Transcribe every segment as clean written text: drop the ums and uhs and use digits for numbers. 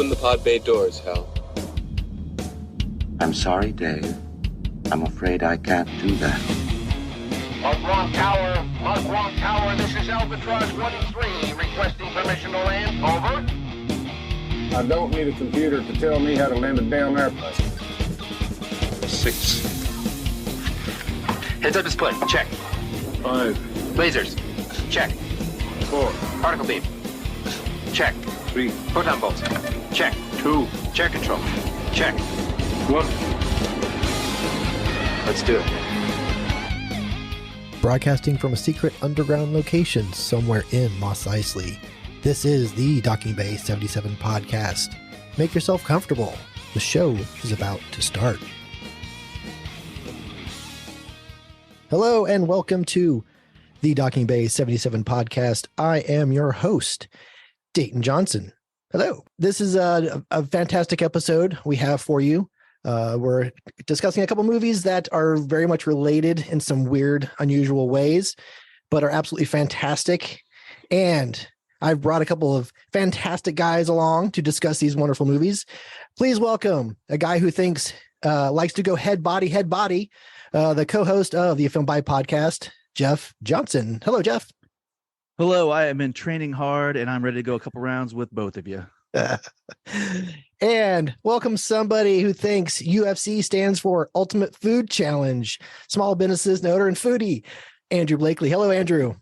Open the pod bay doors, Hal. I'm sorry, Dave. I'm afraid I can't do that. Mark Tower, this is Albatross 1-3, requesting permission to land, over. I don't need a computer to tell me how to land a damn airplane. 6. Heads-up display, check. 5, Lasers, check. 4, Particle beam, check. 3, Proton bolts, check. 2, Chair control, check. 1. Let's do it. Broadcasting from a secret underground location somewhere in Mos Eisley. This is the Docking Bay 77 podcast. Make yourself comfortable. The show is about to start. Hello and welcome to the Docking Bay 77 podcast. I am your host, Dayton Johnson. Hello. This is a fantastic episode we have for you. We're discussing a couple movies that are very much related in some weird, unusual ways, but are absolutely fantastic. And I've brought a couple of fantastic guys along to discuss these wonderful movies. Please welcome a guy who likes to go head body, the co-host of the Film By podcast, Jeff Johnson. Hello, Jeff. Hello, I am in training hard and I'm ready to go a couple rounds with both of you. And welcome somebody who thinks UFC stands for Ultimate Food Challenge, small businesses, owner, and foodie, Andrew Blakely. Hello, Andrew.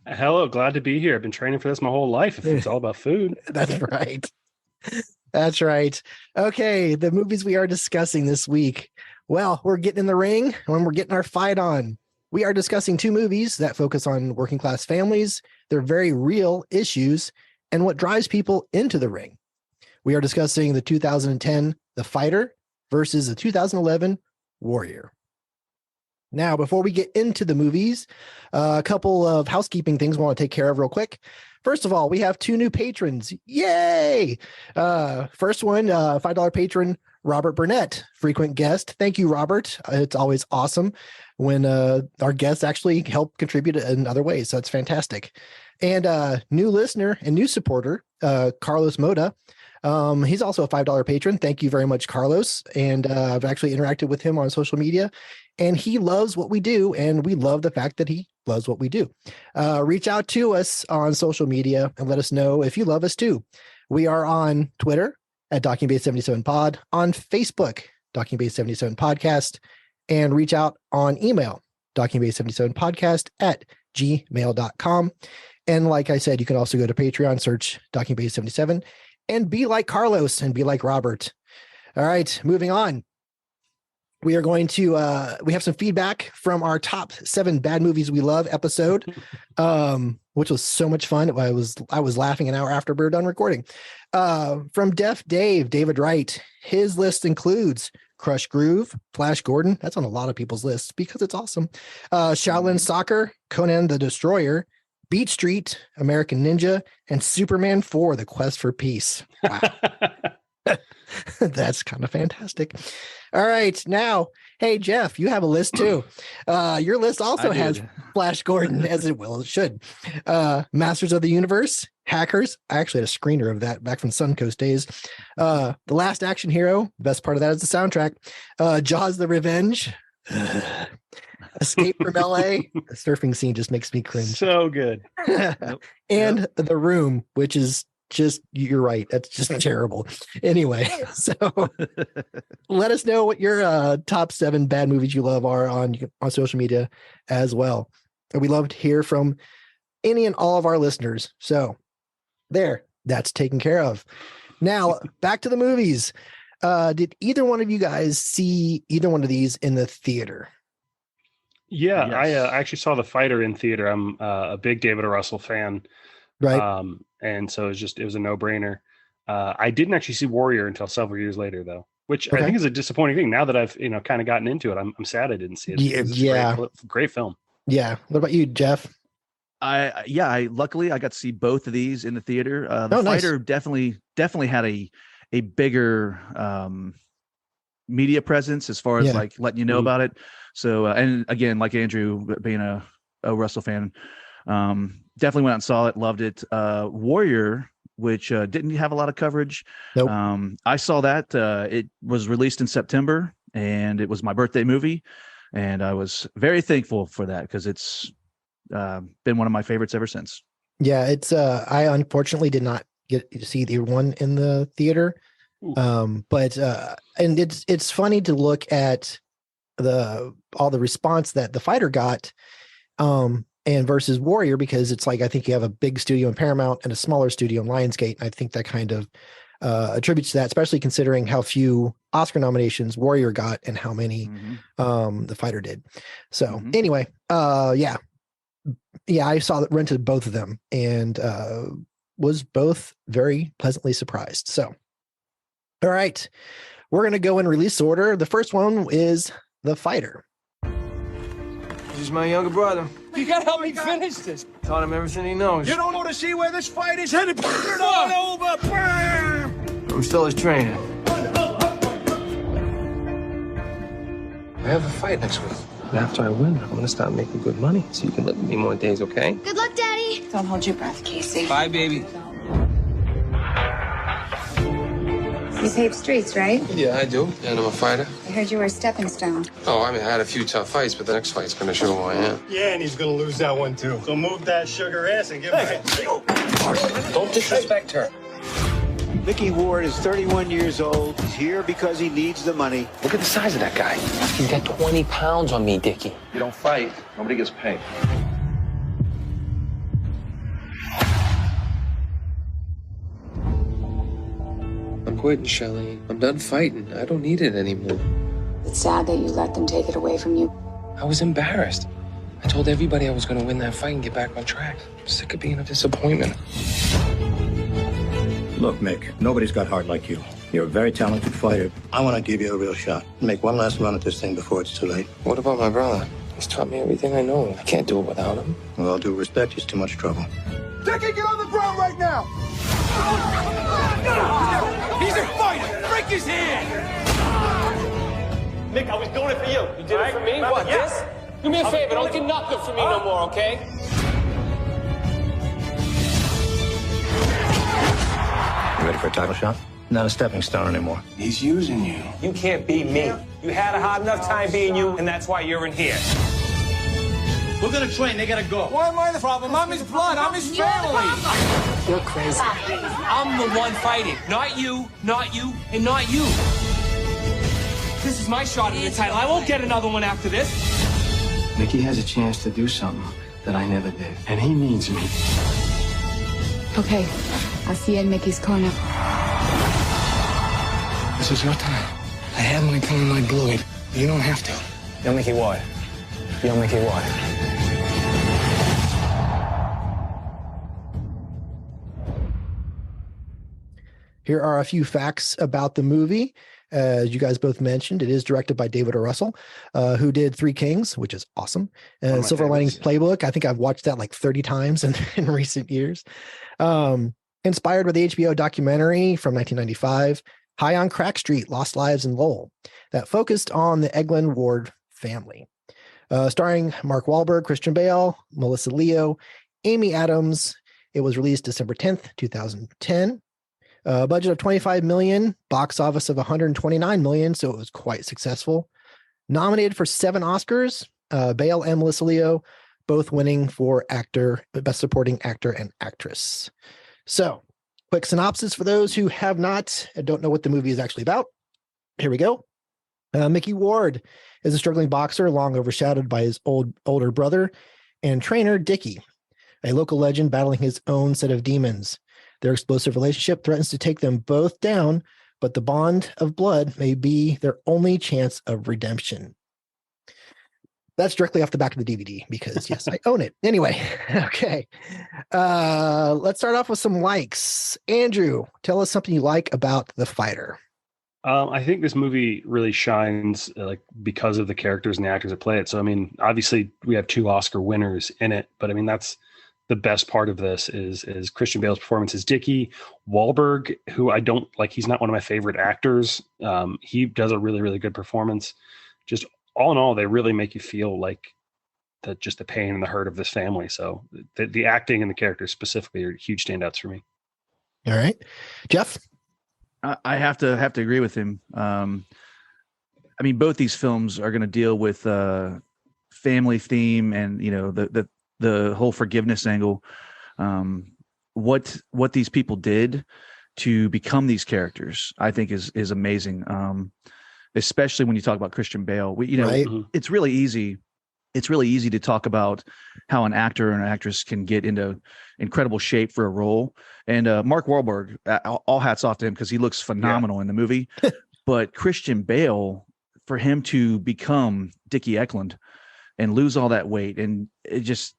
Hello, glad to be here. I've been training for this my whole life. If it's all about food. That's right. That's right. Okay, the movies we are discussing this week. Well, we're getting in the ring and we're getting our fight on. We are discussing two movies that focus on working class families, their very real issues, and what drives people into the ring. We are discussing the 2010 The Fighter versus the 2011 Warrior. Now, before we get into the movies, a couple of housekeeping things we want to take care of real quick. First of all, we have two new patrons. Yay! First one, $5 patron, Robert Burnett, frequent guest. Thank you, Robert. It's always awesome when our guests actually help contribute in other ways. So it's fantastic. And new listener and new supporter, Carlos Moda. He's also a $5 patron. Thank you very much, Carlos. And I've actually interacted with him on social media, and he loves what we do. And we love the fact that he loves what we do. Reach out to us on social media and let us know if you love us too. We are on Twitter at Docking Bay 77 Pod, on Facebook, Docking Bay 77 Podcast, and reach out on email, Docking Bay 77 Podcast at gmail.com. And like I said, you can also go to Patreon, search Docking Bay 77, and be like Carlos and be like Robert. All right, moving on. We are going to, we have some feedback from our top 7 bad movies we love episode, which was so much fun. I was laughing an hour after we were done recording. From Deaf Dave, David Wright. His list includes Crush Groove, Flash Gordon. That's on a lot of people's lists because it's awesome. Shaolin Soccer, Conan the Destroyer, Beat Street, American Ninja, and Superman 4, The Quest for Peace. Wow. That's kind of fantastic. All right. Now, hey, Jeff, you have a list too. Your list also has Flash Gordon, as it should. Masters of the Universe, Hackers. I actually had a screener of that back from Suncoast days. The Last Action Hero. The best part of that is the soundtrack. Jaws the Revenge. Escape from LA. The surfing scene just makes me cringe. So good. And The Room, which is just, you're right, that's just terrible. Anyway, so let us know what your top 7 bad movies you love are on social media as well. And we love to hear from any and all of our listeners. So that's taken care of. Now back to the movies. Did either one of you guys see either one of these in the theater? Yeah, Yes. I actually saw The Fighter in theater. I'm a big David O. Russell fan. Right. And so it was a no-brainer. I didn't actually see Warrior until several years later, though, which I Okay. think is a disappointing thing. Now that I've kind of gotten into it, I'm sad I didn't see it. Yeah, It's a yeah. great film. Yeah. What about you, Jeff? I luckily I got to see both of these in the theater. The Oh, nice. Fighter definitely had a bigger media presence as far as Yeah. like letting you know about it. So and again, like Andrew being a Russell fan, definitely went out and saw it, loved it. Warrior which didn't have a lot of coverage. Nope. I saw that. It was released in September, and it was my birthday movie. And I was very thankful for that because it's been one of my favorites ever since. Yeah, it's I unfortunately did not get to see the one in the theater. But and it's funny to look at all the response that The Fighter got and versus Warrior, because it's like I think you have a big studio in Paramount and a smaller studio in Lionsgate, and I think that kind of attributes to that, especially considering how few Oscar nominations Warrior got and how many The Fighter did. So anyway, yeah, I rented both of them and was both very pleasantly surprised. So all right, we're going to go in release order. The first one is The Fighter. This is my younger brother. You gotta help me finish this. Taught him everything he knows. You don't want to see where this fight is headed. Put it all over. I'm still his trainer. I have a fight next week. And after I win, I'm gonna start making good money so you can live with me more days, okay? Good luck, Daddy. Don't hold your breath, Casey. Bye, baby. You paved streets, right? Yeah, I do. And I'm a fighter. I heard you were a stepping stone. Oh, I mean, I had a few tough fights, but the next fight's gonna show who I am. Yeah, and he's gonna lose that one too. So move that sugar ass and give him a... Don't disrespect her. Mickey Ward is 31 years old. He's here because he needs the money. Look at the size of that guy. He's got 20 pounds on me, Dickie. You don't fight, nobody gets paid. I'm quitting, Shelley. I'm done fighting. I don't need it anymore. It's sad that you let them take it away from you. I was embarrassed. I told everybody I was gonna win that fight and get back on track. I'm sick of being a disappointment. Look, Mick, nobody's got heart like you. You're a very talented fighter. I want to give you a real shot. Make one last run at this thing before it's too late. What about my brother? He's taught me everything I know. I can't do it without him. With all due respect, he's too much trouble. Dickie, get on the ground right now. He's a fighter. Break his hand. Nick, I was doing it for you. You did it for me? What, this? Do me a favor. Don't get nothing for me no more, okay? You ready for a title shot? Not a stepping stone anymore. He's using you. You can't be me. You had a hard enough time being you, and that's why you're in here. We're gonna train. They gotta go. Why am I the problem? I'm his blood. I'm his family. You're crazy. I'm the one fighting. Not you, and not you. This is my shot at the title. I won't get another one after this. Mickey has a chance to do something that I never did, and he needs me. Okay, I'll see you in Mickey's corner. This is your time. I had my time and I blew it. You don't have to. You'll make it what? You'll make it what? Here are a few facts about the movie. As you guys both mentioned, it is directed by David O. Russell, who did Three Kings, which is awesome. And Silver Linings Playbook. I think I've watched that like 30 times in recent years. Inspired by the HBO documentary from 1995, High on Crack Street, Lost Lives in Lowell, that focused on the Eglin Ward family. Starring Mark Wahlberg, Christian Bale, Melissa Leo, Amy Adams. It was released December 10th, 2010. Budget of $25 million, box office of $129 million, so it was quite successful. Nominated for 7 Oscars, Bale and Melissa Leo, both winning for Best Supporting Actor and Actress. So, quick synopsis for those who have not and don't know what the movie is actually about. Here we go. Mickey Ward is a struggling boxer, long overshadowed by his older brother and trainer, Dickie, a local legend battling his own set of demons. Their explosive relationship threatens to take them both down, but the bond of blood may be their only chance of redemption. That's directly off the back of the DVD because, yes, I own it. Anyway, okay. Let's start off with some likes. Andrew, tell us something you like about The Fighter. I think this movie really shines because of the characters and the actors that play it. So, I mean, obviously we have 2 Oscar winners in it, but I mean, that's the best part of this is Christian Bale's performance as Dickie. Wahlberg, who I don't like, he's not one of my favorite actors. He does a really, really good performance. Just all in all, they really make you feel like just the pain and the hurt of this family. So the acting and the characters specifically are huge standouts for me. All right, Jeff. I have to agree with him. I mean, both these films are going to deal with family theme and the whole forgiveness angle. What these people did to become these characters, I think is amazing. Especially when you talk about Christian Bale. Right. It's really easy. It's really easy to talk about how an actor or an actress can get into incredible shape for a role. And Mark Wahlberg, all hats off to him because he looks phenomenal in the movie. But Christian Bale, for him to become Dickie Eklund and lose all that weight, and it's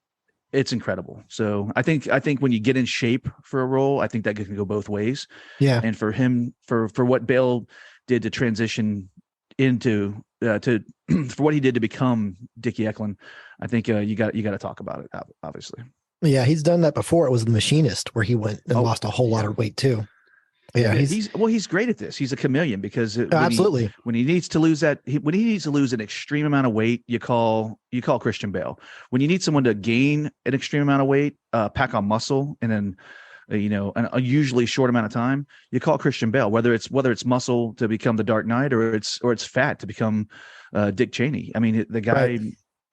incredible. So I think when you get in shape for a role, I think that can go both ways. Yeah. And for him, for what Bale did to transition into for what he did to become Dickie Eklund, I think you got to talk about it, obviously. Yeah, he's done that before. It was The Machinist where he went and lost a whole lot of weight too. Yeah, he's great at this. He's a chameleon because absolutely when he needs to lose an extreme amount of weight, you call Christian Bale. When you need someone to gain an extreme amount of weight, pack on muscle, and then a usually short amount of time, you call Christian Bale. Whether it's muscle to become the Dark Knight or it's fat to become Dick Cheney. I mean, the guy Right.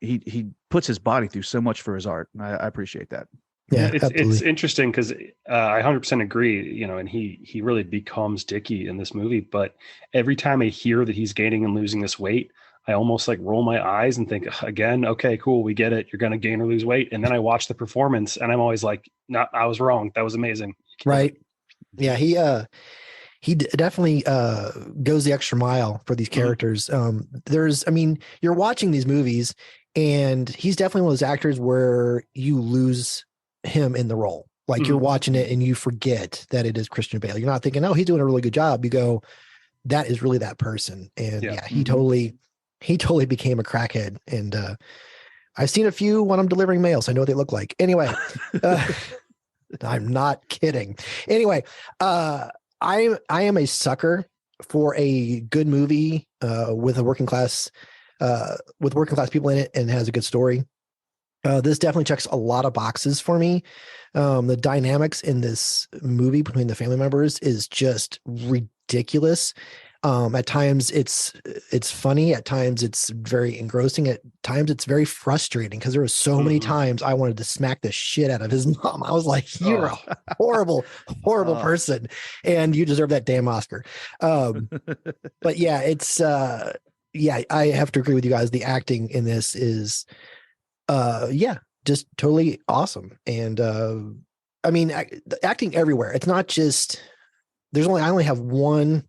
he puts his body through so much for his art. I appreciate that. Yeah, it's interesting because I 100% agree. And he really becomes Dickie in this movie. But every time I hear that he's gaining and losing this weight, I almost like roll my eyes and think again, okay, cool, we get it. You're going to gain or lose weight. And then I watch the performance and I'm always like, no, I was wrong. That was amazing. Right. Yeah. He definitely goes the extra mile for these characters. You're watching these movies and he's definitely one of those actors where you lose him in the role. Like you're watching it and you forget that it is Christian Bale. You're not thinking, oh, he's doing a really good job. You go, that is really that person. And he totally became a crackhead. And I've seen a few when I'm delivering mail, so I know what they look like. Anyway, I'm not kidding. Anyway, I am a sucker for a good movie with working class people in it and has a good story. This definitely checks a lot of boxes for me. The dynamics in this movie between the family members is just ridiculous. At times it's funny. At times it's very engrossing. At times it's very frustrating because there were so many times I wanted to smack the shit out of his mom. I was like, you're a horrible, horrible person and you deserve that damn Oscar. But yeah, it's I have to agree with you guys. The acting in this is just totally awesome. And acting everywhere. It's not just I only have one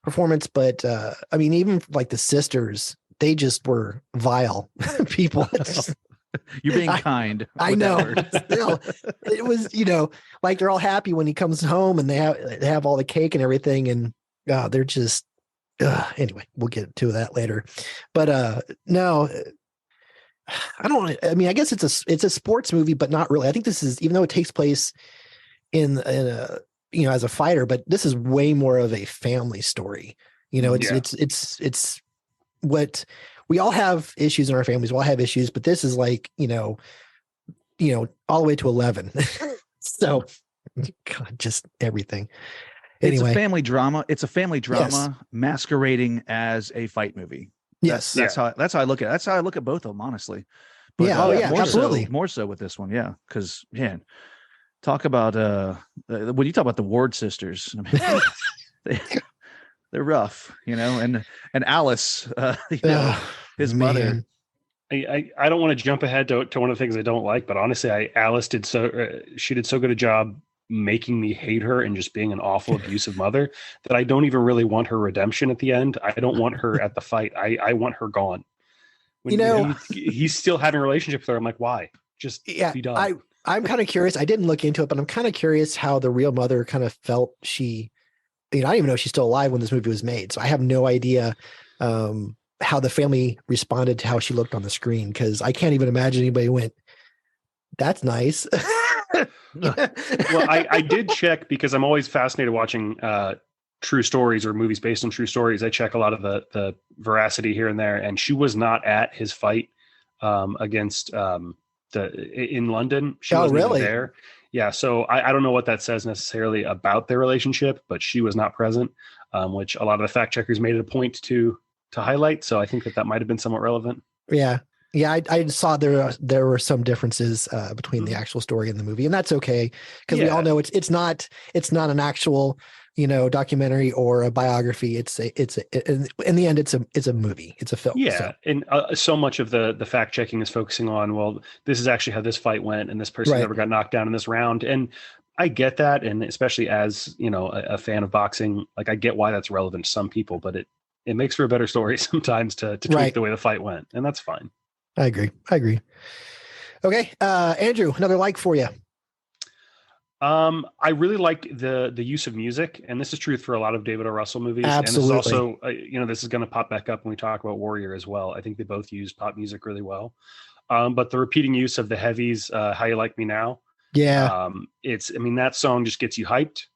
performance, but even like the sisters, they just were vile people. You're being kind. I know. Still, it was, like they're all happy when he comes home and they have all the cake and everything, and they're just anyway, we'll get to that later. But no, I don't. I guess it's a sports movie, but not really. I think this is, even though it takes place in a as a fighter, but this is way more of a family story. It's what we all have issues in our families. We all have issues, but this is like, all the way to 11. So God, just everything. Anyway. It's a family drama. It's a family drama masquerading as a fight movie. Yes. That's how I look at it. That's how I look at both of them, honestly. But, absolutely. More so with this one. Yeah. Cause man, talk about when you talk about the Ward sisters, they're rough, and Alice, his mother. I don't want to jump ahead to one of the things I don't like, but honestly, Alice did so good a job making me hate her and just being an awful abusive mother that I don't even really want her redemption at the end. I don't want her at the fight. I want her gone. When he's still having a relationship with her, I'm like, why? Just be done. I'm kind of curious. I didn't look into it, but I'm kind of curious how the real mother kind of felt. I don't even know if she's still alive when this movie was made. So I have no idea how the family responded to how she looked on the screen, because I can't even imagine anybody went, that's nice. Well, I did check, because I'm always fascinated watching true stories or movies based on true stories. I check a lot of the veracity here and there, and she was not at his fight against in London. She wasn't even there. Yeah, so I don't know what that says necessarily about their relationship, but she was not present, which a lot of the fact checkers made it a point to highlight. So I think that might have been somewhat relevant. Yeah. Yeah, I saw there were some differences between the actual story and the movie, and that's okay because we all know it's not an actual documentary or a biography. It's in the end it's a movie, it's a film. Yeah, so. And so much of the fact checking is focusing on, well, this is actually how this fight went, and this person never got knocked down in this round, and I get that, and especially as a fan of boxing, like I get why that's relevant to some people, but it makes for a better story sometimes to tweak the way the fight went, and that's fine. I agree. Okay. Andrew, another like for you. I really like the use of music, and this is true for a lot of David O. Russell movies. Absolutely. And this is also, this is going to pop back up when we talk about Warrior as well. I think they both use pop music really well. But the repeating use of the heavies, How You Like Me Now. Yeah. That song just gets you hyped.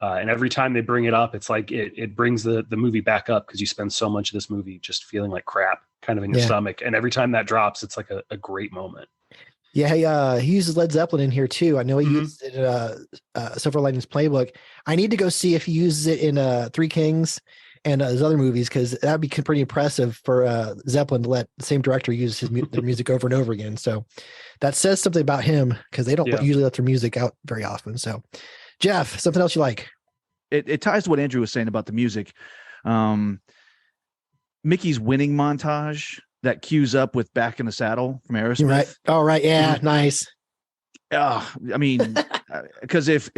And every time they bring it up, it's like it brings the movie back up because you spend so much of this movie just feeling like crap kind of in your stomach. And every time that drops, it's like a great moment. Yeah, he uses Led Zeppelin in here too. I know he used it in Silver Linings Playbook. I need to go see if he uses it in Three Kings and his other movies, because that'd be pretty impressive for Zeppelin to let the same director use their music over and over again. So that says something about him, because they don't usually let their music out very often. So Jeff, something else you like? It ties to what Andrew was saying about the music. Mickey's winning montage that cues up with Back in the Saddle from Aerosmith. Right. Oh, right. Yeah. Nice. Because if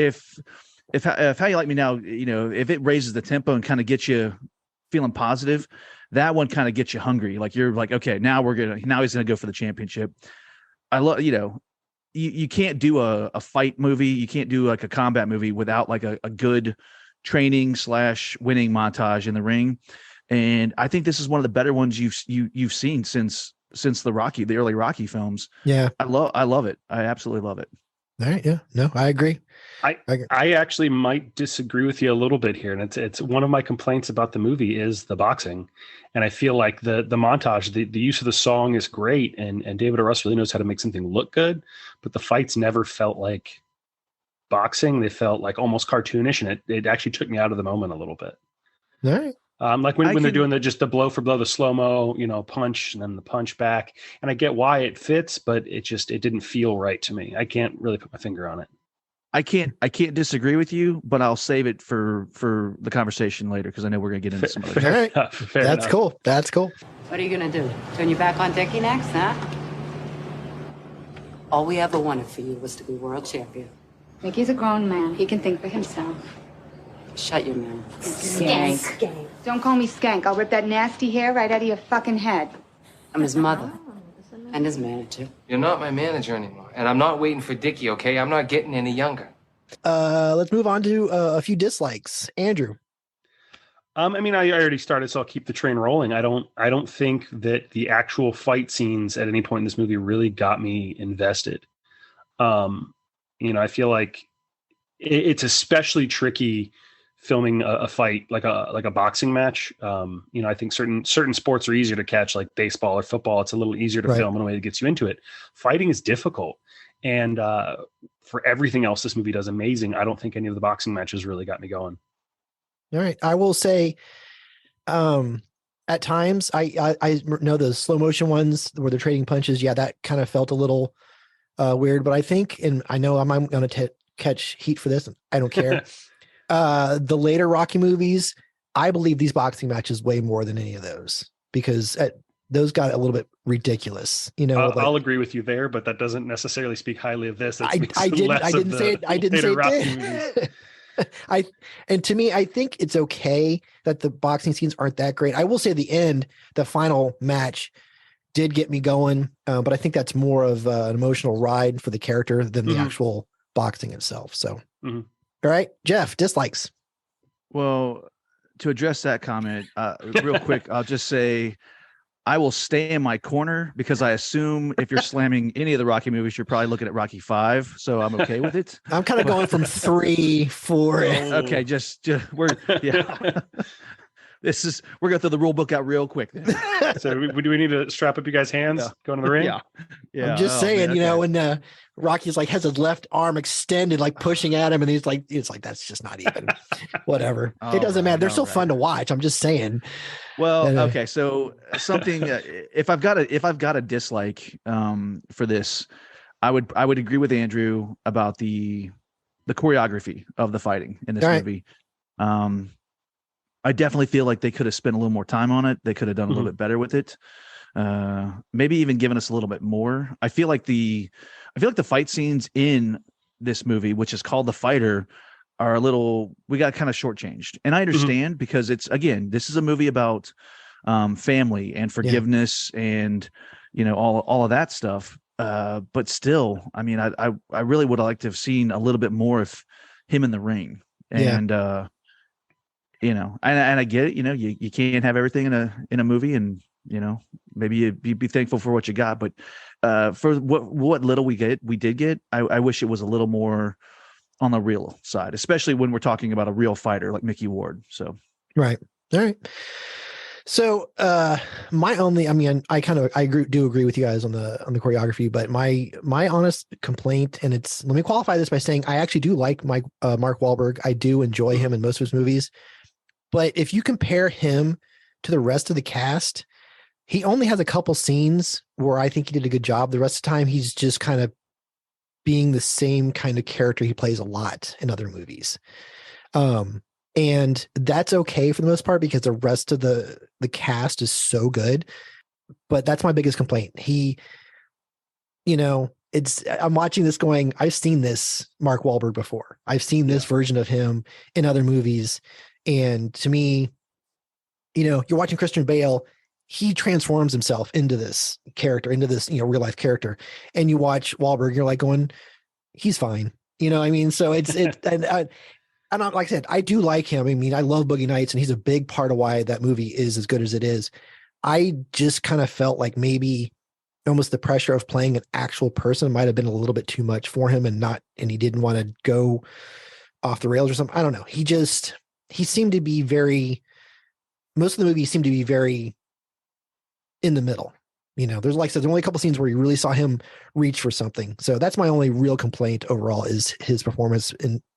How You Like Me Now, if it raises the tempo and kind of gets you feeling positive, that one kind of gets you hungry. Like you're like, okay, now he's gonna go for the championship. I love, you can't do a fight movie, you can't do like a combat movie without like a good training / winning montage in the ring. And I think this is one of the better ones you've seen since the early Rocky films. Yeah. I love it. I absolutely love it. All right. Yeah. No, I agree. I actually might disagree with you a little bit here. And it's one of my complaints about the movie is the boxing. And I feel like the montage, the use of the song is great. And David O. Russ really knows how to make something look good, but the fights never felt like boxing. They felt like almost cartoonish. And it actually took me out of the moment a little bit. All right. Like when they're doing the blow for blow, the slow-mo, punch and then the punch back. And I get why it fits, but it didn't feel right to me. I can't really put my finger on it. I can't disagree with you, but I'll save it for the conversation later, because I know we're going to get into some other. All right. That's cool. That's cool. What are you going to do? Turn your back on Dickie next, huh? All we ever wanted for you was to be world champion. Mickey's a grown man. He can think for himself. Shut your mouth. Skank. Don't call me Skank. I'll rip that nasty hair right out of your fucking head. I'm his mother and his manager. You're not my manager anymore, and I'm not waiting for Dickie, okay? I'm not getting any younger. Let's move on to a few dislikes. Andrew. I already started, so I'll keep the train rolling. I don't think that the actual fight scenes at any point in this movie really got me invested. I feel like it's especially tricky filming a fight like a boxing match. I think certain sports are easier to catch, like baseball or football. It's a little easier to film in a way that gets you into it. Fighting is difficult. And for everything else this movie does amazing, I don't think any of the boxing matches really got me going. All right. I will say, at times I know the slow motion ones where they're trading punches. Yeah, that kind of felt a little weird, but I think, and I know I'm going to catch heat for this, I don't care. The later Rocky movies, I believe these boxing matches way more than any of those, because those got a little bit ridiculous. I'll agree with you there, but that doesn't necessarily speak highly of this. I didn't say it did. And to me, I think it's okay that the boxing scenes aren't that great. I will say the final match did get me going, but I think that's more of an emotional ride for the character than the actual boxing itself. So. Mm-hmm. All right, Jeff, dislikes. Well, to address that comment real quick, I'll just say I will stay in my corner, because I assume if you're slamming any of the Rocky movies, you're probably looking at Rocky 5. So I'm okay with it. I'm kind of going from 3, 4. Okay, just we're we're going to throw the rule book out real quick. Then. So do we need to strap up you guys' hands going to the ring? Yeah. I'm just saying, you know, when Rocky's like has his left arm extended, like pushing at him, and he's like, it's like, that's just not even whatever. It doesn't matter. They're still fun to watch. I'm just saying. Well, okay. So something, if I've got a dislike for this, I would agree with Andrew about the choreography of the fighting in this movie. I definitely feel like they could have spent a little more time on it. They could have done a little bit better with it. Maybe even given us a little bit more. I feel like the fight scenes in this movie, which is called The Fighter, are a little, we got kind of shortchanged. And I understand because this is a movie about family and forgiveness and, you know, all of that stuff. But still, I mean, I really would have liked to have seen a little bit more of him in the ring. And, you know, and I get it, you know, you can't have everything in a movie, and, you know, maybe you'd be thankful for what you got, but for what little we did get, I wish it was a little more on the real side, especially when we're talking about a real fighter like Mickey Ward. So, right. All right. So my only, I mean, I do agree with you guys on the choreography, but my honest complaint, and it's, let me qualify this by saying I actually do like Mark Wahlberg. I do enjoy him in most of his movies, but if you compare him to the rest of the cast, he only has a couple scenes where I think he did a good job. The rest of the time, he's just kind of being the same kind of character he plays a lot in other movies. And that's okay for the most part because the rest of the cast is so good. But that's my biggest complaint. He, you know, I'm watching this going, I've seen this Mark Wahlberg before. I've seen this version of him in other movies. And to me, you know, you're watching Christian Bale, he transforms himself into this character, into this, you know, real life character. And you watch Wahlberg, you're like going, he's fine. You know what I mean? So it's and like I said, I do like him. I mean, I love Boogie Nights, and he's a big part of why that movie is as good as it is. I just kind of felt like maybe almost the pressure of playing an actual person might have been a little bit too much for him, and he didn't want to go off the rails or something. I don't know. He seemed to be most of the movie seemed to be very in the middle. You know, there's, like I said, there's only a couple scenes where you really saw him reach for something. So that's my only real complaint overall is his performance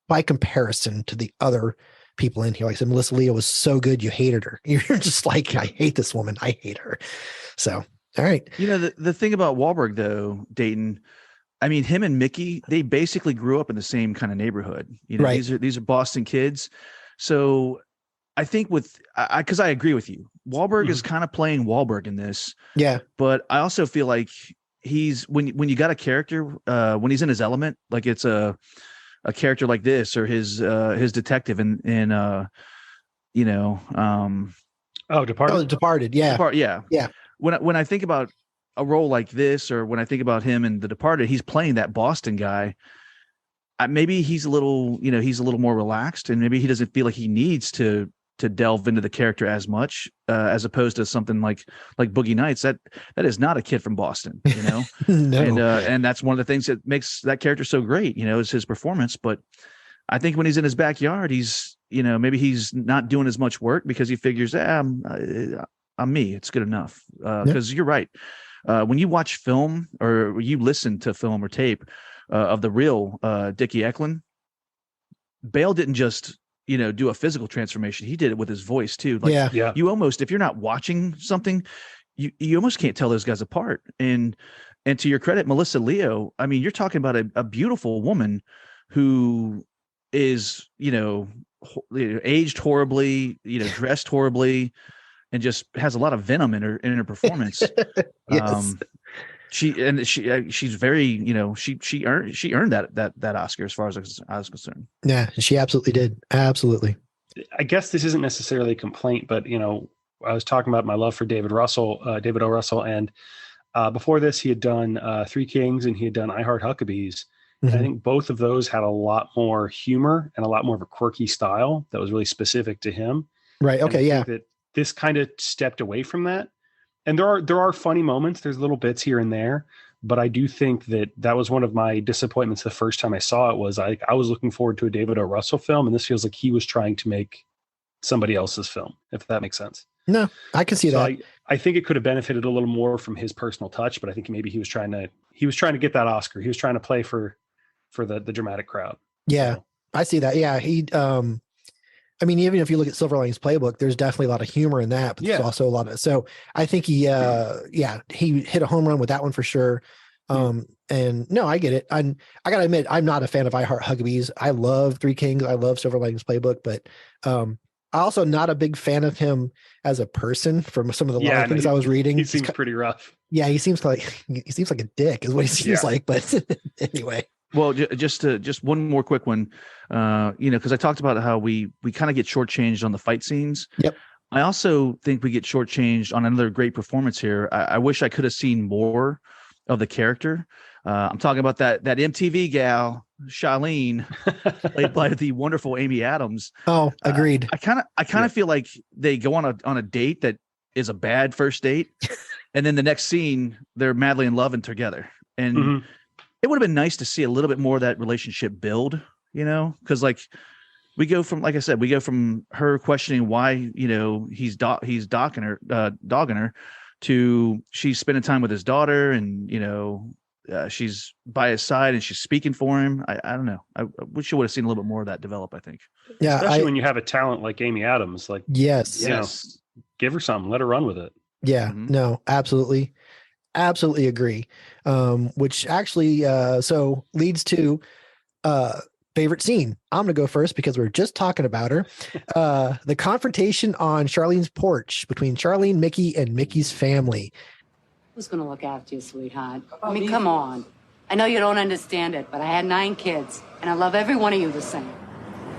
by comparison to the other people in here. Like I said, Melissa Leo was so good, you hated her. You're just like, I hate this woman. I hate her. So, all right. You know, the thing about Wahlberg though, Dayton, I mean, him and Mickey, they basically grew up in the same kind of neighborhood. You know, these are Boston kids. So I think because I agree with you, Wahlberg is kind of playing Wahlberg in this. Yeah. But I also feel like he's, when you got a character, when he's in his element, like it's a character like this, or his detective in you know, Departed. Oh, Departed. Yeah. Yeah. When I think about a role like this, or when I think about him in The Departed, he's playing that Boston guy. Maybe he's a little more relaxed, and maybe he doesn't feel like he needs to delve into the character as much, as opposed to something like Boogie Nights. That is not a kid from Boston, you know. No. And that's one of the things that makes that character so great, you know, is his performance. But I think when he's in his backyard, he's, you know, maybe he's not doing as much work because he figures, I'm me, it's good enough. Because you're right. When you watch film, or you listen to film or tape of the real Dickie Eklund, Bale didn't just, you know, do a physical transformation. He did it with his voice too. Like, you almost, if you're not watching something, you almost can't tell those guys apart. And to your credit, Melissa Leo, I mean, you're talking about a beautiful woman who is, you know, aged horribly, you know, dressed horribly, and just has a lot of venom in her performance. Yes. She's very, you know, she earned that Oscar as far as I was concerned. Yeah, she absolutely did. Absolutely. I guess this isn't necessarily a complaint, but, you know, I was talking about my love for David O. Russell, and before this, he had done Three Kings, and he had done I Heart Huckabees. And I think both of those had a lot more humor and a lot more of a quirky style that was really specific to him. Right. Okay. And I think that this kind of stepped away from that. And there are funny moments. There's little bits here and there, but I do think that was one of my disappointments the first time I saw it. Was I was looking forward to a David O. Russell film, and this feels like he was trying to make somebody else's film, if that makes sense. No, I can see So that. I think it could have benefited a little more from his personal touch, but I think maybe he was trying to get that Oscar. He was trying to play for the dramatic crowd. Yeah, So, I see that. Yeah, I mean, even if you look at Silver Linings Playbook, there's definitely a lot of humor in that, but there's also a lot of. So I think he hit a home run with that one for sure. And no, I get it. I gotta admit, I'm not a fan of I Heart Huckabees. I love Three Kings. I love Silver Linings Playbook, but I also not a big fan of him as a person from some of the things I was reading. He seems pretty rough. Yeah, he seems like a dick is what he seems like. But anyway. Well, just one more quick one, because I talked about how we kind of get shortchanged on the fight scenes. Yep. I also think we get shortchanged on another great performance here. I wish I could have seen more of the character. I'm talking about that MTV gal, Charlene, played by the wonderful Amy Adams. Oh, agreed. I kind of feel like they go on a date that is a bad first date, and then the next scene they're madly in love and together. And it would have been nice to see a little bit more of that relationship build, because we go from her questioning why, he's dogging her to she's spending time with his daughter and, she's by his side and she's speaking for him. I don't know. I wish you would have seen a little bit more of that develop, I think. Yeah. Especially when you have a talent like Amy Adams, yes, give her something, let her run with it. Yeah, no, absolutely agree. Which actually so leads to favorite scene. I'm gonna go first because we're just talking about her. The confrontation on Charlene's porch between Charlene, Mickey, and Mickey's family. Who's gonna look after you, sweetheart? I mean, come on. I know you don't understand it, but I had 9 kids, and I love every one of you the same.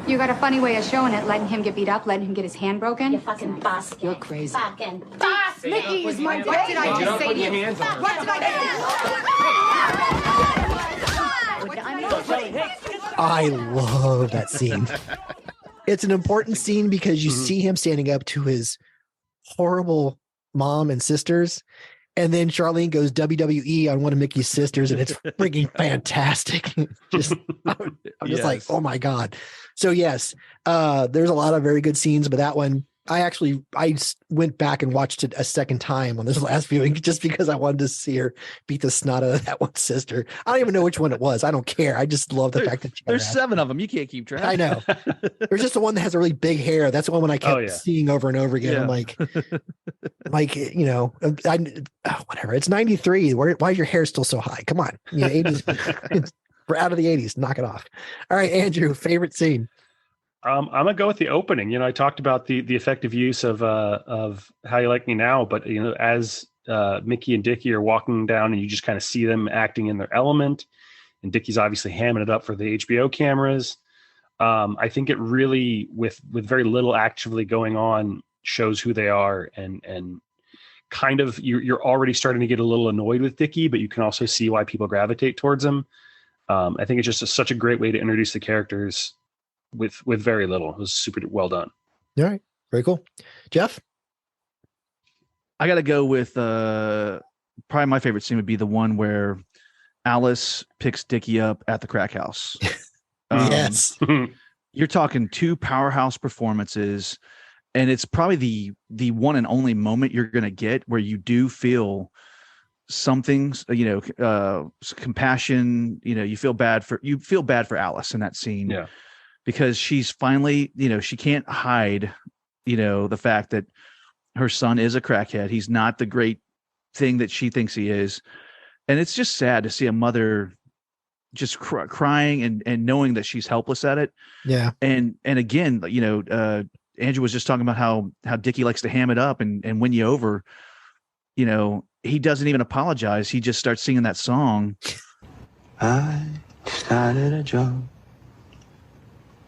You got a funny way of showing it, letting him get beat up, letting him get his hand broken. You fucking boss. You're crazy. Fucking boss. Mickey is my baby. What did I just say to you? What did I say? I love that scene. It's an important scene because you see him standing up to his horrible mom and sisters. And then Charlene goes WWE on one of Mickey's sisters, and it's freaking fantastic. I'm just like, oh my God. So yes, there's a lot of very good scenes, but that one, I went back and watched it a second time on this last viewing just because I wanted to see her beat the snot out of that one sister. I don't even know which one it was. I don't care. I just love the fact that there's 7 of them. You can't keep track. I know. There's just the one that has a really big hair. That's the one I kept seeing over and over again. Yeah. I'm like, whatever. It's 93. Why is your hair still so high? Come on. 80s. We're out of the 80s. Knock it off. All right, Andrew, favorite scene. I'm gonna go with the opening. I talked about the effective use of How You Like Me Now, but as Mickey and Dickie are walking down, and you just kind of see them acting in their element, and Dickie's obviously hamming it up for the HBO cameras. I think it really, with very little actively going on, shows who they are, and kind of you're already starting to get a little annoyed with Dickie, but you can also see why people gravitate towards him. I think it's just such a great way to introduce the characters with very little. It was super well done. All right. Very cool. Jeff? I got to go with probably my favorite scene would be the one where Alice picks Dickie up at the crack house. Yes. You're talking 2 powerhouse performances, and it's probably the one and only moment you're going to get where you do feel something, compassion, you feel bad for Alice in that scene. Yeah. Because she's finally, she can't hide, the fact that her son is a crackhead. He's not the great thing that she thinks he is. And it's just sad to see a mother just crying and knowing that she's helpless at it. Yeah. And again, Andrew was just talking about how Dickie likes to ham it up and win you over. He doesn't even apologize. He just starts singing that song. I started a joke.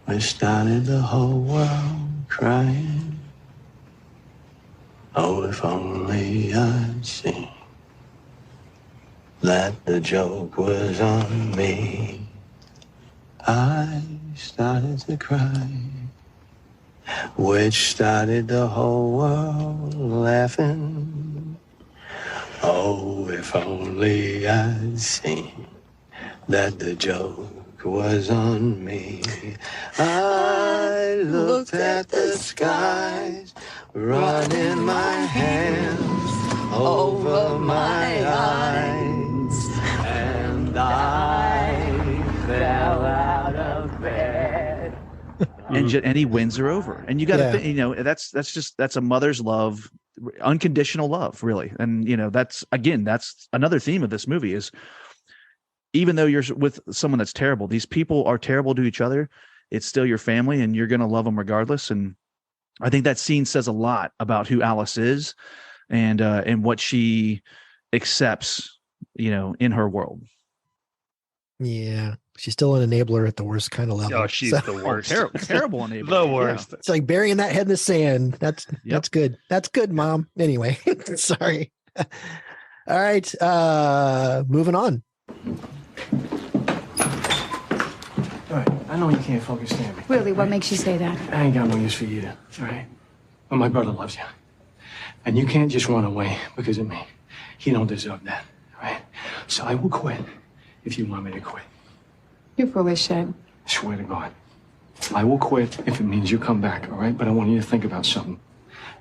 I started the whole world crying. Oh, if only I'd seen that the joke was on me. I started to cry, which started the whole world laughing. Oh, if only I'd seen that the joke was on me. I I looked at the skies, running my hands over my eyes, and I fell out of bed. And he wins her over, and you got to that's a mother's love, unconditional love, really. And that's another theme of this movie is, even though you're with someone that's terrible, these people are terrible to each other, it's still your family and you're going to love them regardless. And I think that scene says a lot about who Alice is and what she accepts, in her world. Yeah. She's still an enabler at the worst kind of level. Oh, she's the worst. Terrible enabler. The worst. It's like burying that head in the sand. That's good. That's good, Mom. Anyway, sorry. All right. Moving on. All right, I know you can't fucking stand me. Really, what makes you say that? I ain't got no use for you, all right? But my brother loves you. And you can't just run away because of me. He don't deserve that, all right? So I will quit if you want me to quit. You're full of shit. I swear to God. I will quit if it means you come back, all right? But I want you to think about something.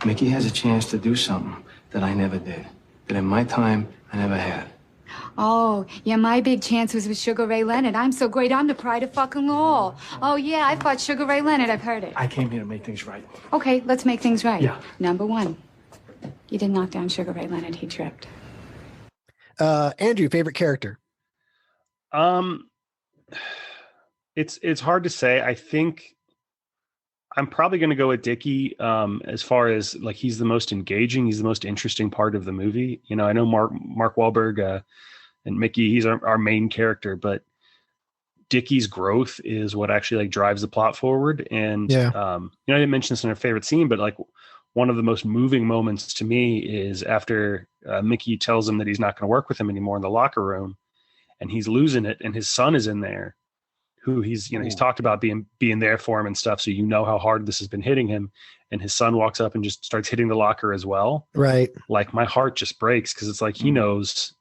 Mickey has a chance to do something that I never did. That in my time, I never had. Oh, yeah, my big chance was with Sugar Ray Leonard. I'm so great, I'm the pride of fucking all. Oh, yeah, I fought Sugar Ray Leonard. I've heard it. I came here to make things right. Okay, let's make things right. Yeah. Number one, you didn't knock down Sugar Ray Leonard. He tripped. Andrew, favorite character? It's hard to say. I think I'm probably going to go with Dickie. As far as like, he's the most engaging, he's the most interesting part of the movie. I know Mark Wahlberg and Mickey, he's our main character, but Dickie's growth is what actually like drives the plot forward. And I didn't mention this in our favorite scene, but like one of the most moving moments to me is after Mickey tells him that he's not going to work with him anymore in the locker room, and he's losing it, and his son is in there, who he's talked about being there for him and stuff. So how hard this has been hitting him, and his son walks up and just starts hitting the locker as well. Right. Like my heart just breaks, because it's like he knows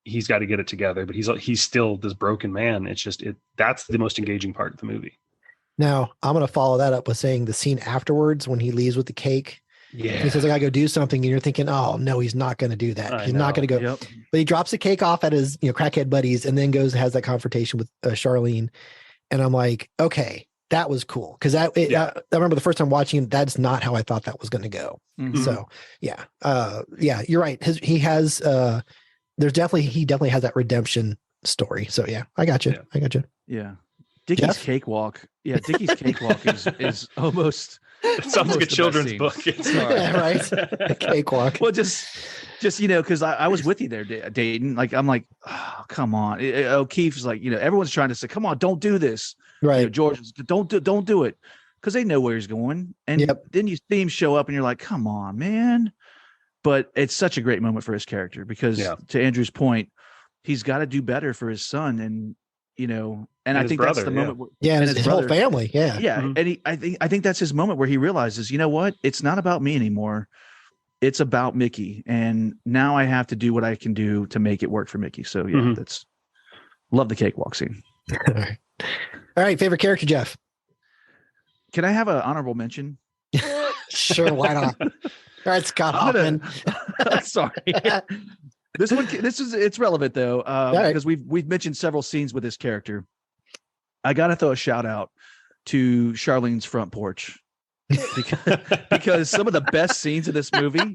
he's got to get it together, but he's still this broken man. It's just that's the most engaging part of the movie. Now I'm going to follow that up with saying the scene afterwards when he leaves with the cake. Yeah. He says, I got to go do something. And you're thinking, oh no, he's not going to do that. He's not going to go. Yep. But he drops the cake off at his, crackhead buddies, and then goes and has that confrontation with Charlene. And I'm like, okay, that was cool. Cause I remember the first time watching it, that's not how I thought that was going to go. Mm-hmm. So you're right. He definitely has that redemption story. So yeah, I got you. Yeah. I got you. Yeah. Dickie's cakewalk. Yeah. Dickie's cakewalk is almost. It sounds like a children's book. Yeah, right. Cakewalk. Well, just because I was with you there, Dayton. Like I'm like, oh, come on. O'Keefe's like, everyone's trying to say, come on, don't do this. Right. George, don't do it, because they know where he's going. And then you see him show up, and you're like, come on, man. But it's such a great moment for his character, because to Andrew's point, he's got to do better for his son, and I think that's the moment. And his whole family. Yeah. Yeah. Mm-hmm. And I think that's his moment where he realizes, you know what? It's not about me anymore. It's about Mickey. And now I have to do what I can do to make it work for Mickey. So that's love the cakewalk scene. All right. Favorite character, Jeff? Can I have an honorable mention? Sure. Why not? All right. Scott Hoffman. Sorry. It's relevant though, because we've mentioned several scenes with this character. I got to throw a shout out to Charlene's front porch, because some of the best scenes of this movie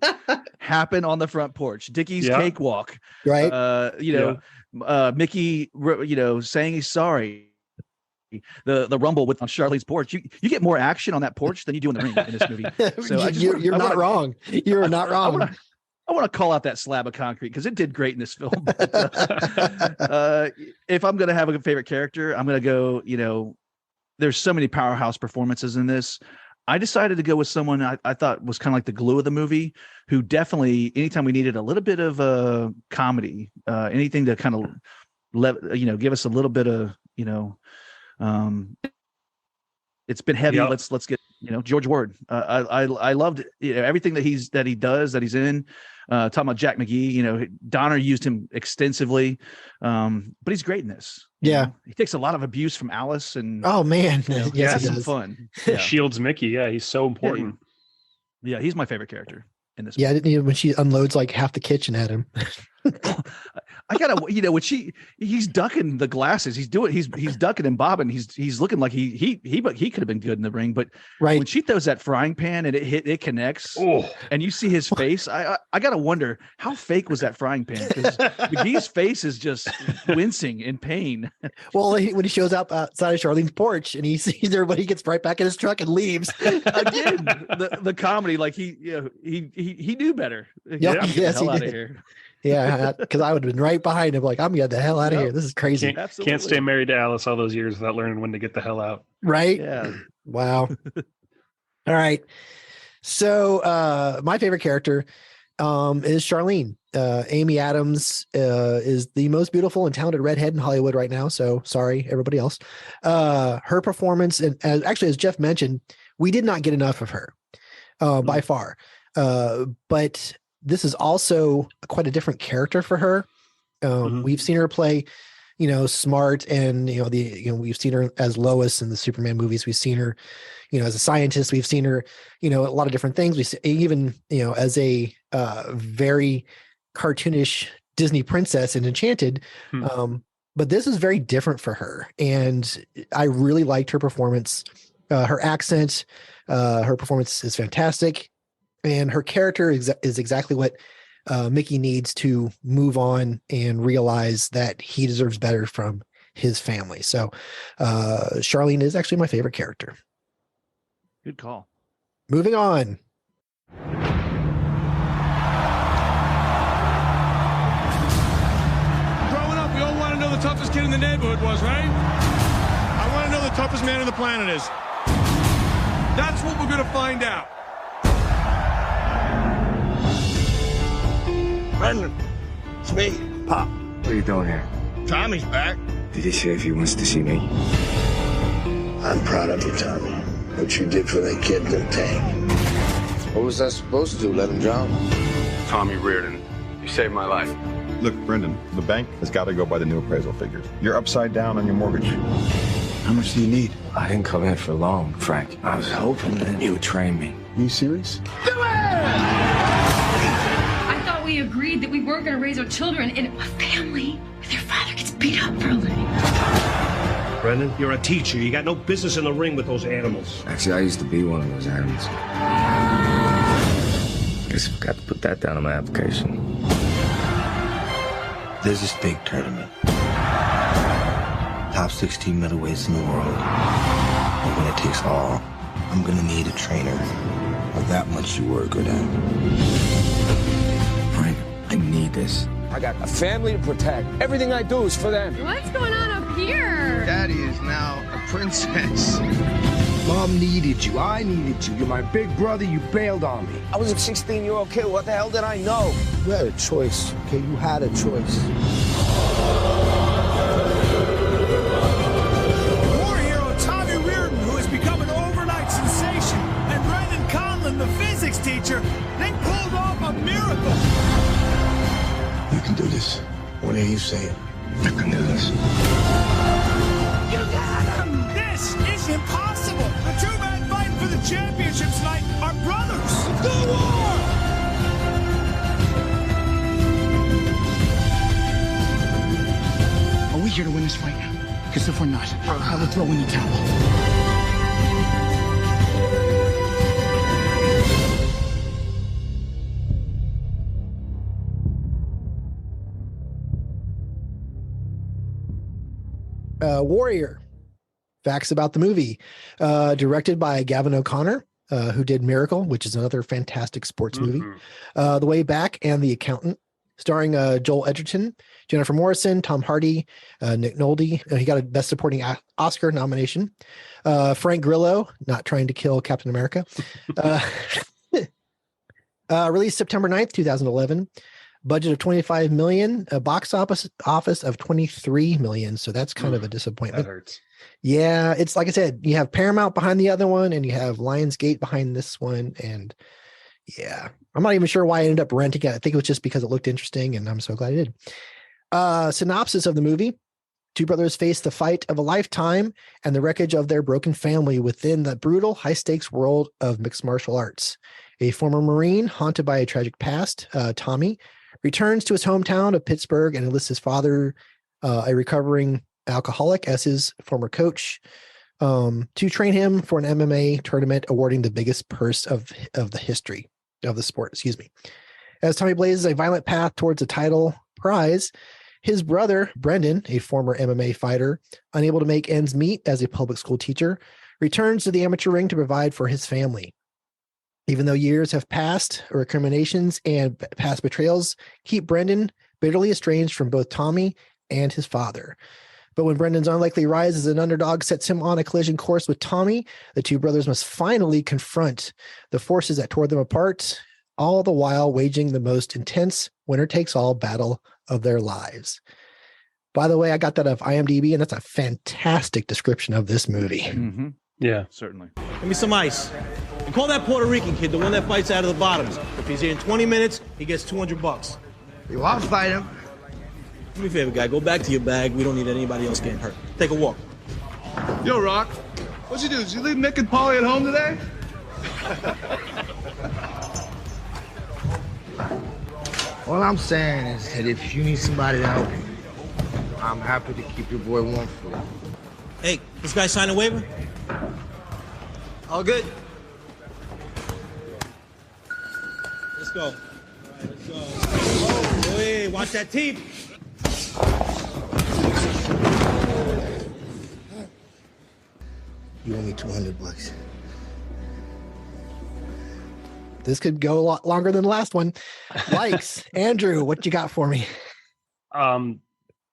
happen on the front porch. Dickie's cakewalk, right? Mickey, saying he's sorry. The rumble on Charlene's porch. You get more action on that porch than you do in the ring in this movie. So you're not wrong. You're not wrong. I want to call out that slab of concrete because it did great in this film. But, if I'm going to have a favorite character, I'm going to go, there's so many powerhouse performances in this. I decided to go with someone I thought was kind of like the glue of the movie, who definitely, anytime we needed a little bit of comedy, anything to kind of, give us a little bit of, it's been heavy. Yep. Let's get, George Ward. I loved everything that he's in. Talking about Jack McGee, Donner used him extensively, but he's great in this. Yeah. He takes a lot of abuse from Alice, and oh man, yes, yes, has he some does. fun. He shields Mickey. Yeah, he's so important. Yeah, he's my favorite character in this. Yeah, when she unloads like half the kitchen at him. I gotta, when he's ducking the glasses, he's ducking and bobbing. He's looking like he could have been good in the ring, but when she throws that frying pan and it connects, and you see his face, I gotta wonder how fake was that frying pan, because McGee's face is just wincing in pain. Well, when he shows up outside of Charlene's porch and he sees everybody, he gets right back in his truck and leaves. Again, the comedy, like he knew better. Yep. Yes, he did. Here. Yeah, because I would have been right behind him, like, I'm getting the hell out of here. This is crazy. Can't stay married to Alice all those years without learning when to get the hell out. Right? Yeah. Wow. All right. So my favorite character is Charlene. Amy Adams is the most beautiful and talented redhead in Hollywood right now. So sorry, everybody else. Her performance, and actually, as Jeff mentioned, we did not get enough of her by far. But this is also quite a different character for her. We've seen her play, smart, and we've seen her as Lois in the Superman movies. We've seen her, as a scientist. We've seen her, a lot of different things. We see, even as a very cartoonish Disney princess in Enchanted. But this is very different for her, and I really liked her performance. Her accent, her performance is fantastic. And her character is exactly what Mickey needs to move on and realize that he deserves better from his family. So Charlene is actually my favorite character. Good call. Moving on. Growing up, we all want to know the toughest kid in the neighborhood was, right? I want to know the toughest man on the planet is. That's what we're going to find out. Brendan, it's me, Pop. What are you doing here? Tommy's back. Did he say if he wants to see me? I'm proud of you, Tommy. What you did for that kid in the tank. What was I supposed to do? Let him drown? Tommy Reardon, you saved my life. Look, Brendan, the bank has got to go by the new appraisal figures. You're upside down on your mortgage. How much do you need? I didn't come in for long, Frank. I was hoping that you would train me. Are you serious? I thought we agreed that we weren't going to raise our children in a family where their father gets beat up for a living. Brendan, you're a teacher. You got no business in the ring with those animals. Actually, I used to be one of those animals. Guess I forgot to put that down on my application. There's this big tournament. Top 16 middleweights in the world. And when it takes all, I'm gonna need a trainer of that much you work with at. Frank, I need this. I got a family to protect. Everything I do is for them. What's going on up here? Daddy is now a princess. Mom needed you. I needed you. You're my big brother. You bailed on me. I was a 16-year-old kid. What the hell did I know? You had a choice, okay? You had a choice. War hero Tommy Reardon, who has become an overnight sensation, and Brendan Conlon, the physics teacher, they pulled off a miracle. You can do this. Whatever you say it, you can do this. You got him! This is impossible! The two men fighting for the championship tonight are brothers! Go war! Are we here to win this fight? Because if we're not, I will throw in the towel. Warrior. Facts about the movie. Directed by Gavin O'Connor, who did Miracle, which is another fantastic sports movie. The Way Back and The Accountant, starring Joel Edgerton, Jennifer Morrison, Tom Hardy, Nick Nolte. He got a Best Supporting Oscar nomination. Frank Grillo, not trying to kill Captain America. Released September 9th, 2011. Budget of $25 million, a box office of $23 million. So that's kind of a disappointment. That hurts. Yeah, it's like I said, you have Paramount behind the other one, and you have Lionsgate behind this one, and Yeah. I'm not even sure why I ended up renting it. I think it was just because it looked interesting, and I'm so glad I did. Synopsis of the movie. Two brothers face the fight of a lifetime and the wreckage of their broken family within the brutal, high-stakes world of mixed martial arts. A former Marine, haunted by a tragic past, Tommy, returns to his hometown of Pittsburgh and enlists his father, a recovering alcoholic, as his former coach, to train him for an MMA tournament awarding the biggest purse of the history of the sport. Excuse me. As Tommy blazes a violent path towards a title prize, his brother, Brendan, a former MMA fighter, unable to make ends meet as a public school teacher, returns to the amateur ring to provide for his family. Even though years have passed, recriminations and past betrayals keep Brendan bitterly estranged from both Tommy and his father. But when Brendan's unlikely rise as an underdog sets him on a collision course with Tommy, the two brothers must finally confront the forces that tore them apart, all the while waging the most intense winner-takes-all battle of their lives. By the way, I got that off IMDb, and that's a fantastic description of this movie. Mm-hmm. Yeah, certainly. Give me some ice. And call that Puerto Rican kid, the one that fights out of the bottoms. If he's here in 20 minutes, he gets $200. Yo, I'll fight him. Do me a favor, guy. Go back to your bag. We don't need anybody else getting hurt. Take a walk. Yo, Rock, what'd you do? Did you leave Mick and Polly at home today? All I'm saying is that if you need somebody to help you, I'm happy to keep your boy warm for you. Hey, this guy sign a waiver? All good. Let's go. All right, let's go. Oh, hey, watch that teeth. You owe me $200. This could go a lot longer than the last one. Likes. Andrew, what you got for me?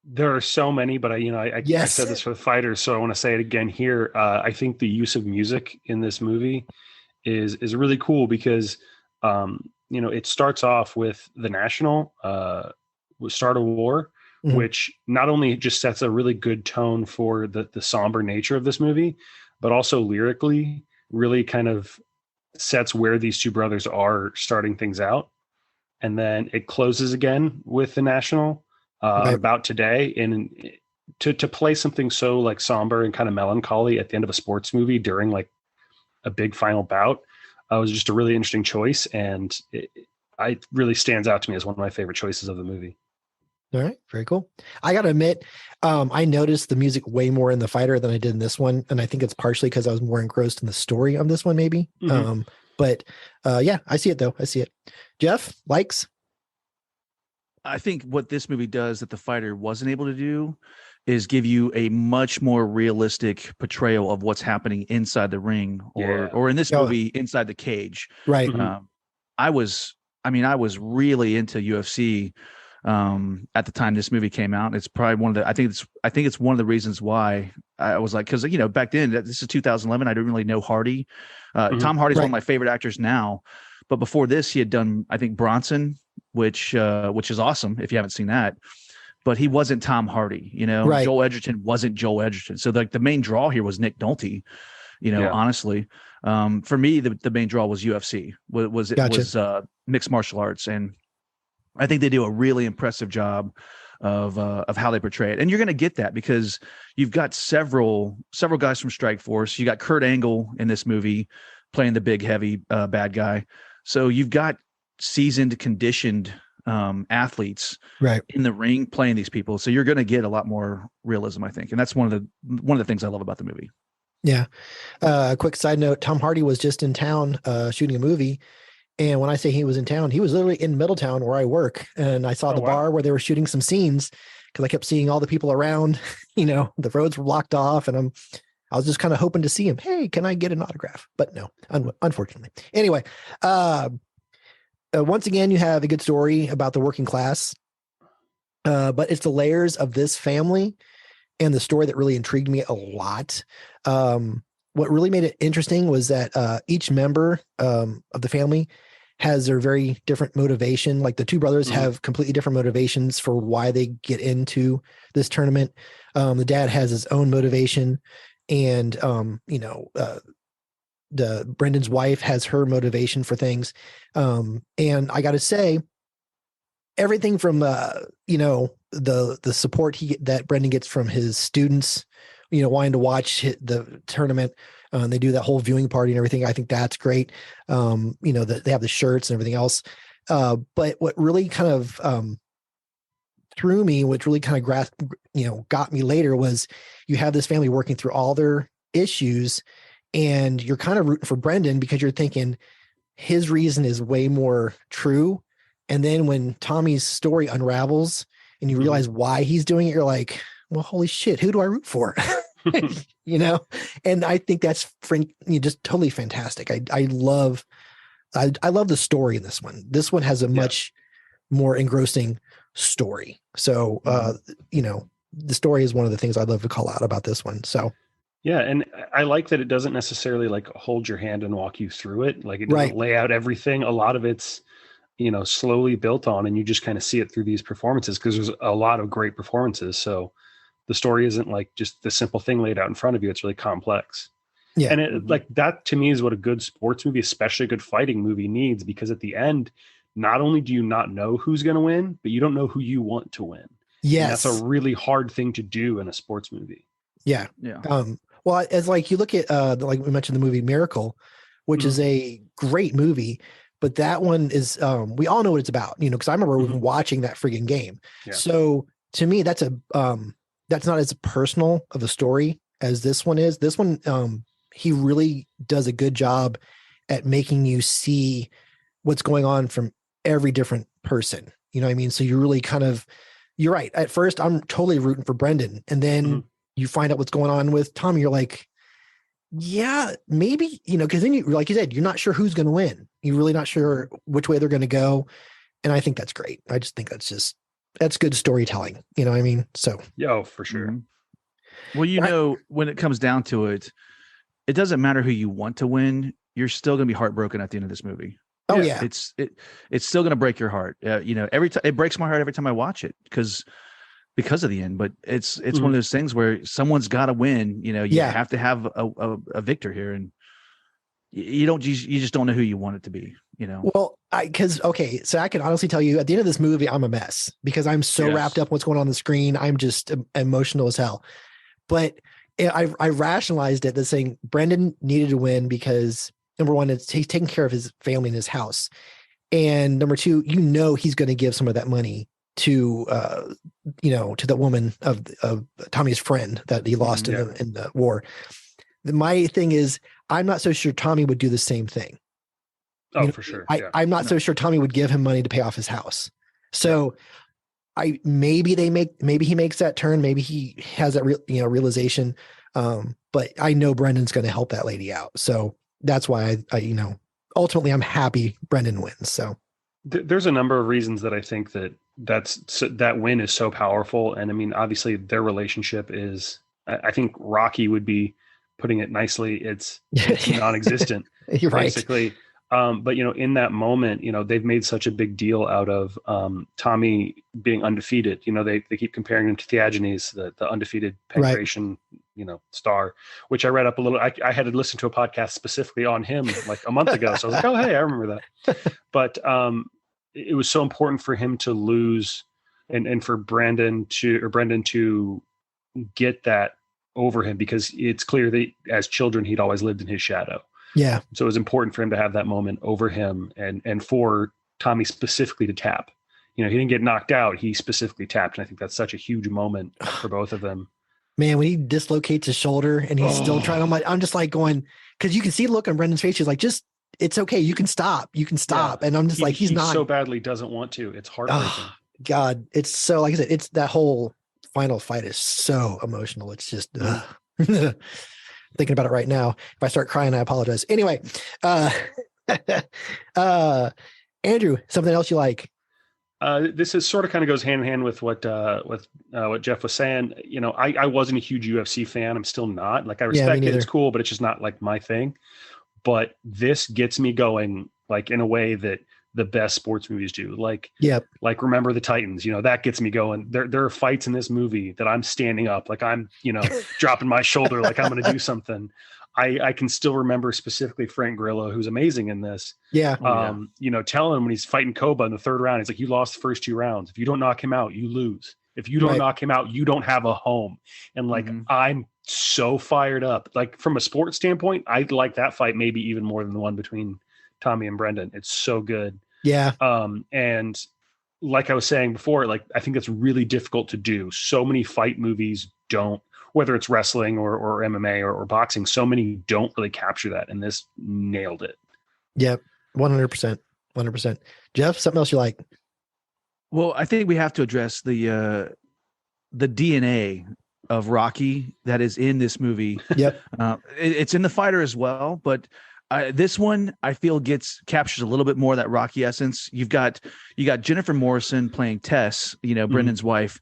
There are so many, but I said this for the fighters, so I want to say it again here. I think the use of music in this movie is really cool because it starts off with the National Start a War, which not only just sets a really good tone for the somber nature of this movie, but also lyrically really kind of sets where these two brothers are starting things out. And then it closes again with the National about today. And to play something so like somber and kind of melancholy at the end of a sports movie during like a big final bout was just a really interesting choice. And it really stands out to me as one of my favorite choices of the movie. All right. Very cool. I got to admit, I noticed the music way more in The Fighter than I did in this one. And I think it's partially because I was more engrossed in the story of this one, maybe. But yeah, I see it though. I see it. Jeff, likes? I think what this movie does that The Fighter wasn't able to do is give you a much more realistic portrayal of what's happening inside the ring or in this movie, inside the cage. Right. I was really into UFC at the time this movie came out. It's probably one of the, I think it's one of the reasons why I was like, because back then, this is 2011, I didn't really know Hardy. Tom Hardy's one of my favorite actors now, but before this he had done, I think, Bronson, which is awesome if you haven't seen that, but he wasn't Tom Hardy. Joel Edgerton wasn't Joel Edgerton, so the main draw here was Nick Nolte. Honestly, for me the main draw was UFC, was mixed martial arts, and I think they do a really impressive job of how they portray it. And you're going to get that because you've got several guys from Strikeforce. You got Kurt Angle in this movie playing the big, heavy bad guy. So you've got seasoned, conditioned athletes in the ring playing these people. So you're going to get a lot more realism, I think. And that's one of the things I love about the movie. Yeah. Quick side note, Tom Hardy was just in town shooting a movie. And when I say he was in town, he was literally in Middletown where I work. And I saw the bar where they were shooting some scenes because I kept seeing all the people around, the roads were blocked off. And I was just kind of hoping to see him. Hey, can I get an autograph? But no, unfortunately. Anyway, once again, you have a good story about the working class, but it's the layers of this family and the story that really intrigued me a lot. What really made it interesting was that each member of the family has their very different motivation. Like the two brothers have completely different motivations for why they get into this tournament. The dad has his own motivation, and Brendan's wife has her motivation for things. And I got to say, everything from, the support that Brendan gets from his students, wanting to watch the tournament. They do that whole viewing party and everything. I think that's great. That they have the shirts and everything else. But what really kind of threw me, which really kind of got me later, was you have this family working through all their issues, and you're kind of rooting for Brendan because you're thinking his reason is way more true. And then when Tommy's story unravels and you realize why he's doing it, you're like, well, holy shit, who do I root for? And I think that's just totally fantastic. I love the story in this one. This one has a much more engrossing story. So, the story is one of the things I'd love to call out about this one. So, yeah. And I like that it doesn't necessarily like hold your hand and walk you through it. Like it doesn't lay out everything. A lot of it's, slowly built on, and you just kind of see it through these performances because there's a lot of great performances. So the story isn't like just the simple thing laid out in front of you. It's really complex. Yeah. And it, like that to me is what a good sports movie, especially a good fighting movie, needs, because at the end, not only do you not know who's going to win, but you don't know who you want to win. Yes. And that's a really hard thing to do in a sports movie. Yeah. Yeah. Well, as like you look at like we mentioned the movie Miracle, which is a great movie, but that one is we all know what it's about, because I remember watching that friggin' game. Yeah. So to me, that's not as personal of a story as this one is. This one, he really does a good job at making you see what's going on from every different person. You know what I mean? So you really you're right. At first, I'm totally rooting for Brendan. And then you find out what's going on with Tommy. You're like, yeah, maybe, because then like you said, you're not sure who's going to win. You're really not sure which way they're going to go. And I think that's great. I just think that's good storytelling. You know what I mean? So, yeah, for sure. Well, when it comes down to it, it doesn't matter who you want to win. You're still going to be heartbroken at the end of this movie. Oh yeah. It's still going to break your heart. Every time it breaks my heart every time I watch it because of the end, but it's one of those things where someone's got to win. You have to have a victor here, and you just don't know who you want it to be. Well, so I can honestly tell you at the end of this movie, I'm a mess because I'm so wrapped up in what's going on the screen. I'm just emotional as hell. But I rationalized it as saying Brendan needed to win because number one, he's taking care of his family in his house, and number two, he's going to give some of that money to to the woman of Tommy's friend that he lost in the war. My thing is, I'm not so sure Tommy would do the same thing. Oh, for sure. I'm not so sure Tommy would give him money to pay off his house. So maybe he makes that turn. Maybe he has that realization. But I know Brendan's going to help that lady out. So that's why I ultimately I'm happy Brendan wins. So there's a number of reasons that I think that win is so powerful. And I mean, obviously their relationship is, I think Rocky would be putting it nicely. It's non-existent. You're basically. Right. But in that moment, they've made such a big deal out of Tommy being undefeated. They keep comparing him to Theagenes, the undefeated pancration, star, which I read up a little. I had to listen to a podcast specifically on him like a month ago. So I was like, oh, hey, I remember that. But it was so important for him to lose and for Brendan to get that over him, because it's clear that as children, he'd always lived in his shadow. Yeah. So it was important for him to have that moment over him and for Tommy specifically to tap. He didn't get knocked out. He specifically tapped. And I think that's such a huge moment for both of them. Man, when he dislocates his shoulder and he's still trying, I'm just like going, because you can see the look on Brendan's face. He's like, it's okay. You can stop. Yeah. And I'm just like, he's not so badly doesn't want to. It's heartbreaking. Oh, God. It's so, like I said, it's that whole final fight is so emotional. It's just thinking about it right now. If I start crying, I apologize. Anyway, Andrew, something else you like? This is sort of kind of goes hand in hand with what Jeff was saying. I wasn't a huge UFC fan. I'm still not. Like, I respect it. It's cool, but it's just not like my thing. But this gets me going, like, in a way that the best sports movies do. Like Remember the Titans, that gets me going. There are fights in this movie that I'm standing up, like I'm, dropping my shoulder, like I'm going to do something. I can still remember specifically Frank Grillo, who's amazing in this. Yeah. You know, telling him when he's fighting Koba in the third round, he's like, you lost the first 2 rounds. If you don't knock him out, you lose. If you don't knock him out, you don't have a home. And like, I'm so fired up. Like from a sports standpoint, I like that fight maybe even more than the one between Tommy and Brendan. It's so good. Yeah. And like I was saying before, like, I think that's really difficult to do. So many fight movies don't, whether it's wrestling or MMA or boxing, so many don't really capture that. And this nailed it. Yep. 100%. 100%. Jeff, something else you like? Well, I think we have to address the DNA of Rocky that is in this movie. Yep. It's in The Fighter as well, but this one I feel captures a little bit more of that Rocky essence. You got Jennifer Morrison playing Tess, you know, Brendan's wife.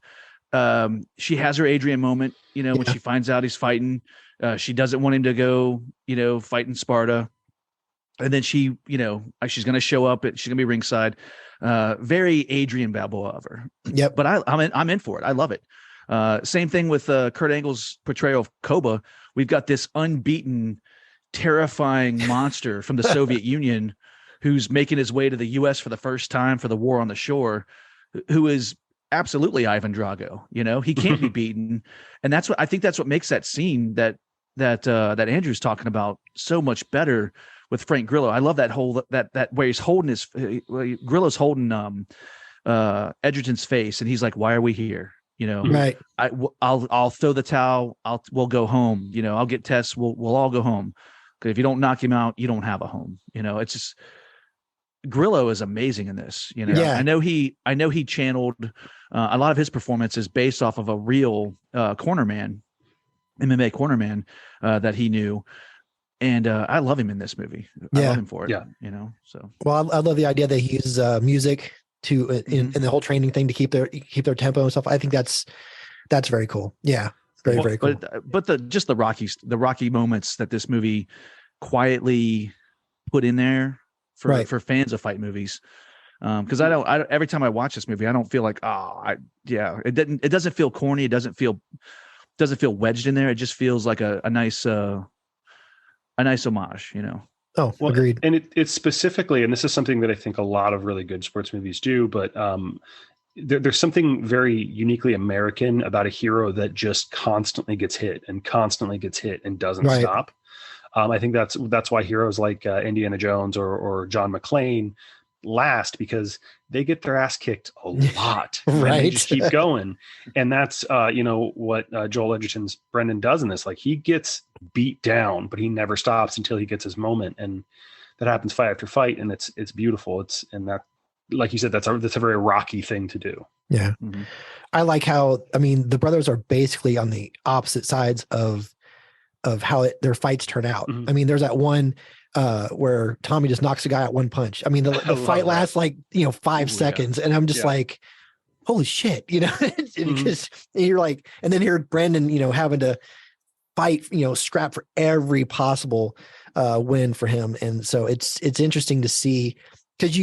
She has her Adrian moment, you know, when she finds out he's fighting. She doesn't want him to go, you know, fight in Sparta. And then she, you know, she's going to show up. She's going to be ringside. Very Adrian Balboa of her. Yep. But I'm in for it. I love it. Same thing with Kurt Angle's portrayal of Koba. We've got this unbeaten, terrifying monster from the Soviet Union who's making his way to the U.S. for the first time for the War on the Shore, who is absolutely Ivan Drago. You know, he can't be beaten. And that's what makes that scene that Andrew's talking about so much better with Frank Grillo. I love that whole that where he's holding Grillo's holding Edgerton's face, and he's like, "Why are we here?" You know, right? I'll throw the towel. We'll go home. You know, I'll get Tess. We'll all go home. Because if you don't knock him out, you don't have a home. You know, it's just Grillo is amazing in this. You know, I know he channeled a lot of his performances based off of a real MMA cornerman that he knew. And I love him in this movie. I love him for it. Yeah. You know, so. Well, I love the idea that he uses music to in the whole training thing to keep their tempo and stuff. I think that's very cool. Yeah. Very cool. But the Rocky moments that this movie quietly put in there for fans of fight movies. Because I every time I watch this movie, I don't feel like, it doesn't feel corny. It doesn't feel wedged in there. It just feels like a nice homage, you know? Oh, well, agreed. And it's specifically, and this is something that I think a lot of really good sports movies do, but there's something very uniquely American about a hero that just constantly gets hit and doesn't stop. I think that's why heroes like Indiana Jones or John McClane last, because they get their ass kicked a lot. Right. And they just keep going. And that's, what Joel Edgerton's Brendan does in this. Like, he gets beat down, but he never stops until he gets his moment. And that happens fight after fight. And it's beautiful. Like you said, that's a very Rocky thing to do. Yeah. Mm-hmm. I like how, the brothers are basically on the opposite sides of how their fights turn out. Mm-hmm. There's that one where Tommy just knocks a guy out one punch. The fight lasts 5 seconds. And I'm just like, holy shit, because you're like, and then here Brandon, having to fight, scrap for every possible win for him. And so it's interesting to see, because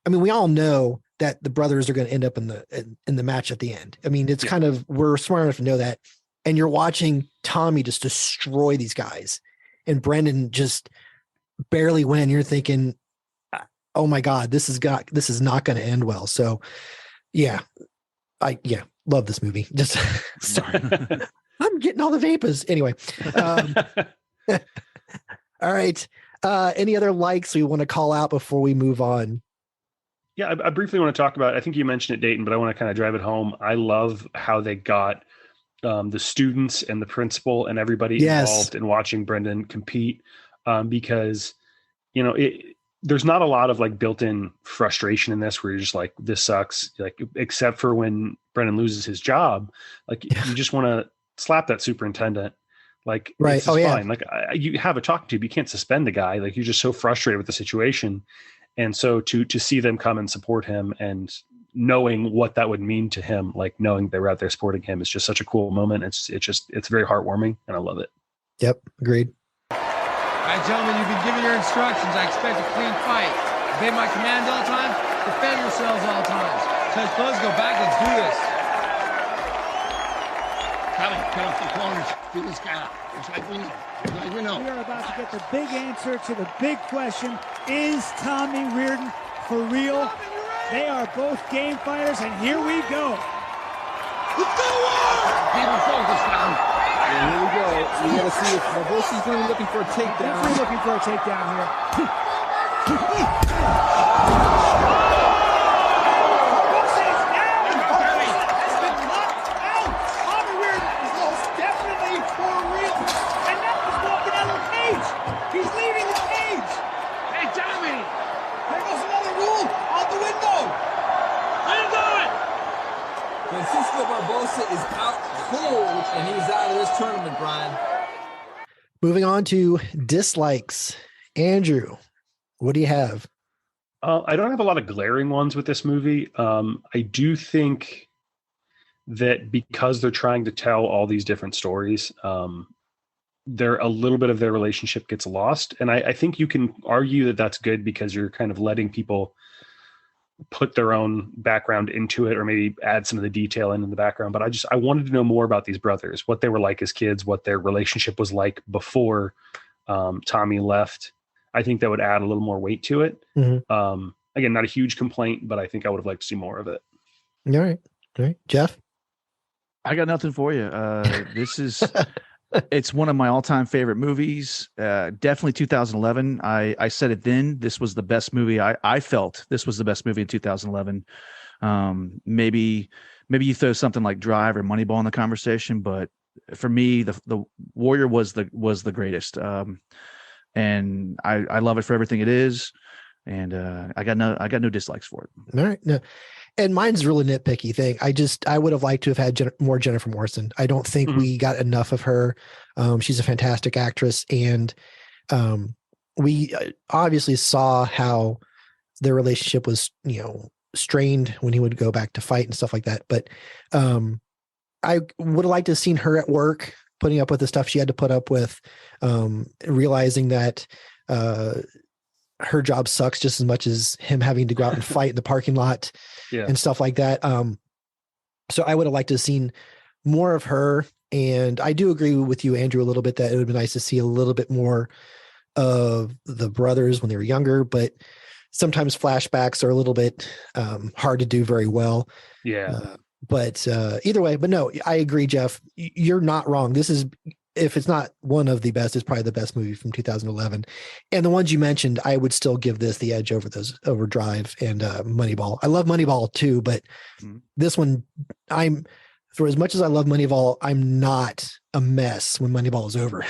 we all know that the brothers are going to end up in the match at the end. It's kind of, we're smart enough to know that. And you're watching Tommy just destroy these guys and Brendan just barely win. You're thinking, oh my God, this is not going to end well. So I love this movie. Just sorry. I'm getting all the vapors anyway. All right. Any other likes we want to call out before we move on? Yeah, I briefly want to talk about, I think you mentioned it, Dayton, but I want to kind of drive it home. I love how they got the students and the principal and everybody involved in watching Brendan compete, because, there's not a lot of like built-in frustration in this where you're just like, this sucks, like, except for when Brendan loses his job. Like, you just want to slap that superintendent. Like, right. This is fine. Like, you have a talking to, you can't suspend the guy. Like, you're just so frustrated with the situation. And so to see them come and support him and knowing what that would mean to him, like knowing they were out there supporting him, is just such a cool moment. It's very heartwarming, and I love it. Yep. Agreed. All right, gentlemen, you've been given your instructions. I expect a clean fight. Obey my commands all times. Defend yourselves all times. Touch close, go back. Let's do this. Tommy, cut off the corners. Do this guy out. Just like we know. Just like we know. We are about to get the big answer to the big question. Is Tommy Reardon for real? They are both game fighters, and here we go. Let's go on! Keep him focused, Tom. And here we go. We got to see if Barbosi's going to be looking for a takedown. Definitely looking for a takedown here. Francisco Barbosa is out cold, and he's out of this tournament, Brian. Moving on to dislikes. Andrew, what do you have? I don't have a lot of glaring ones with this movie. I do think that because they're trying to tell all these different stories, there a little bit of their relationship gets lost. And I think you can argue that that's good because you're kind of letting people put their own background into it, or maybe add some of the detail in the background. But I wanted to know more about these brothers, what they were like as kids, what their relationship was like before Tommy left. I think that would add a little more weight to it. Mm-hmm. Again, not a huge complaint, but I think I would have liked to see more of it. All right. Jeff? I got nothing for you. This is, it's one of my all-time favorite movies. Definitely 2011. I said it then. This was the best movie. I felt this was the best movie in 2011. Maybe you throw something like Drive or Moneyball in the conversation, but for me, the Warrior was the greatest. And I love it for everything it is. And I got no dislikes for it. All right. No. And mine's a really nitpicky thing. I would have liked to have had more Jennifer Morrison. I don't think we got enough of her. She's a fantastic actress. And we obviously saw how their relationship was, strained when he would go back to fight and stuff like that. But I would have liked to have seen her at work, putting up with the stuff she had to put up with, realizing that her job sucks just as much as him having to go out and fight in the parking lot and stuff like that. So I would have liked to have seen more of her. And I do agree with you, Andrew, a little bit that it would be nice to see a little bit more of the brothers when they were younger, but sometimes flashbacks are a little bit hard to do very well. Yeah. But either way, but no, I agree, Jeff. You're not wrong. This is, if it's not one of the best, it's probably the best movie from 2011. And the ones you mentioned, I would still give this the edge over Drive and Moneyball. I love Moneyball too, but this one, for as much as I love Moneyball, I'm not a mess when Moneyball is over.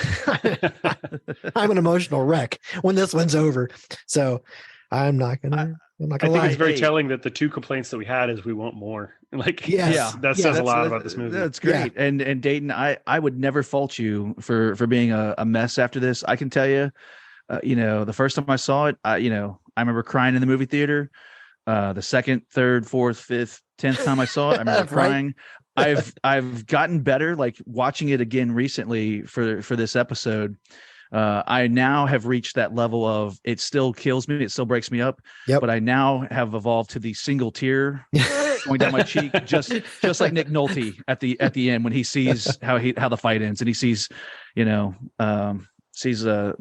I'm an emotional wreck when this one's over. So I'm not gonna I think it's very telling that the two complaints that we had is we want more. That says a lot about this movie. That's great. Yeah. And Dayton, I would never fault you for being a mess after this. I can tell you, the first time I saw it, I remember crying in the movie theater. The second, third, fourth, fifth, 10th time I saw it, I remember crying. I've gotten better, like watching it again recently for this episode. I now have reached that level of it still kills me, it still breaks me up, but I now have evolved to the single tear going down my cheek, just like Nick Nolte at the end when he sees how the fight ends and he sees, his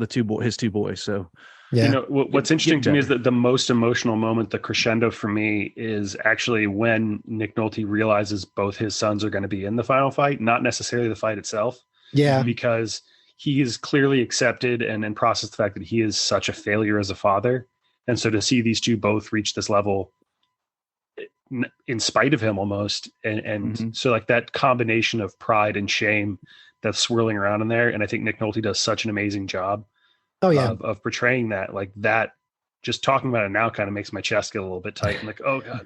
two boys. So what's interesting to me is that the most emotional moment, the crescendo for me, is actually when Nick Nolte realizes both his sons are going to be in the final fight, not necessarily the fight itself. Yeah, because he is clearly accepted and processed the fact that he is such a failure as a father. And so to see these two both reach this level in spite of him almost. And so like that combination of pride and shame that's swirling around in there. And I think Nick Nolte does such an amazing job of portraying that. Like that, just talking about it now kind of makes my chest get a little bit tight. I'm like, oh God.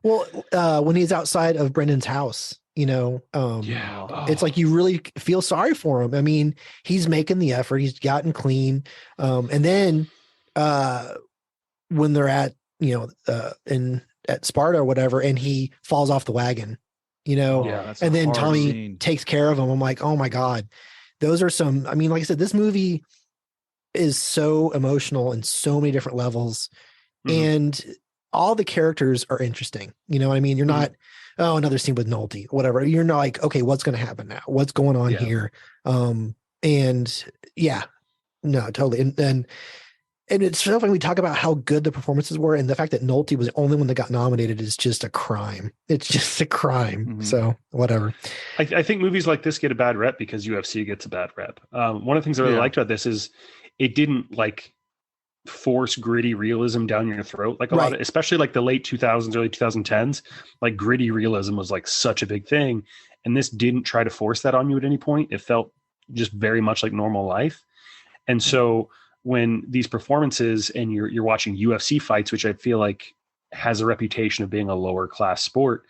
Well, when he's outside of Brendan's house, it's like you really feel sorry for him. I mean, he's making the effort, he's gotten clean. And then when they're at, at Sparta or whatever, and he falls off the wagon, and then Tommy takes care of him. I'm like, oh my God, those are some, I mean, like I said, this movie is so emotional in so many different levels. And all the characters are interesting. You know what I mean? You're not, oh, another scene with Nolte, whatever. You're not like, okay, what's going to happen now? What's going on here? And yeah, no, totally. And it's so funny we talk about how good the performances were, and the fact that Nolte was the only one that got nominated is just a crime. It's just a crime. So whatever. I think movies like this get a bad rep because UFC gets a bad rep. One of the things I really liked about this is it didn't like force gritty realism down your throat. Like a lot of, especially like the late 2000s, early 2010s, like gritty realism was like such a big thing. And this didn't try to force that on you at any point. It felt just very much like normal life. And so when these performances and you're watching UFC fights, which I feel like has a reputation of being a lower class sport,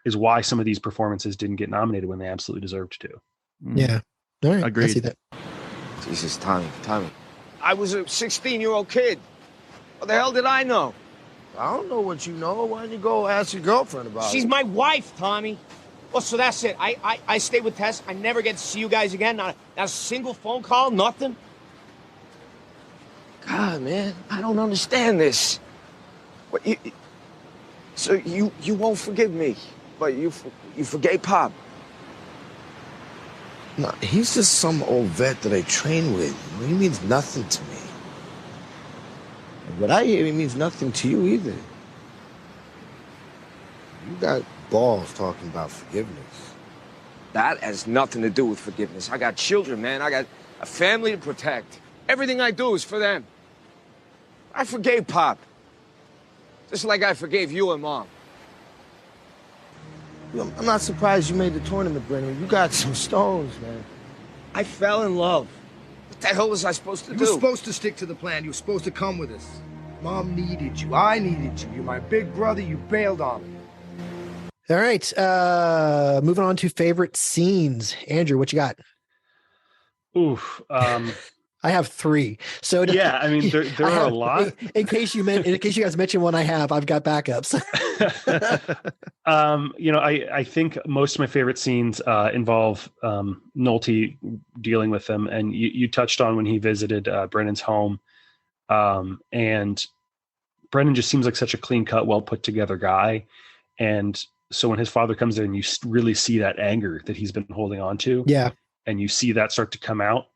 is why some of these performances didn't get nominated when they absolutely deserved to. Yeah. All right. Agreed. I see that. Jesus, Tommy. I was a 16-year-old kid. What the hell did I know? I don't know what you know. Why don't you go ask your girlfriend about it? She's my wife, Tommy. Well, so that's it. I stay with Tess. I never get to see you guys again. Not a single phone call, nothing. God, man, I don't understand this. What, so you won't forgive me, but you forgave Pop. No, he's just some old vet that I train with. He means nothing to me. And what I hear, he means nothing to you either. You got balls talking about forgiveness. That has nothing to do with forgiveness. I got children, man. I got a family to protect. Everything I do is for them. I forgave Pop. Just like I forgave you and Mom. I'm not surprised you made the tournament, Brennan. You got some stones, man. I fell in love. What the hell was I supposed to You do? were supposed to stick to the plan. You were supposed to come with us. Mom needed you. I needed you. You're my big brother. You bailed on me. All right. Moving on to favorite scenes. Andrew, what you got? Oof. I have 3. So yeah, I mean, there are a lot. In case you guys mention one, I've got backups. I think most of my favorite scenes involve Nolte dealing with them, and you touched on when he visited Brennan's home, and Brennan just seems like such a clean-cut, well put together guy, and so when his father comes in, you really see that anger that he's been holding on to, and you see that start to come out.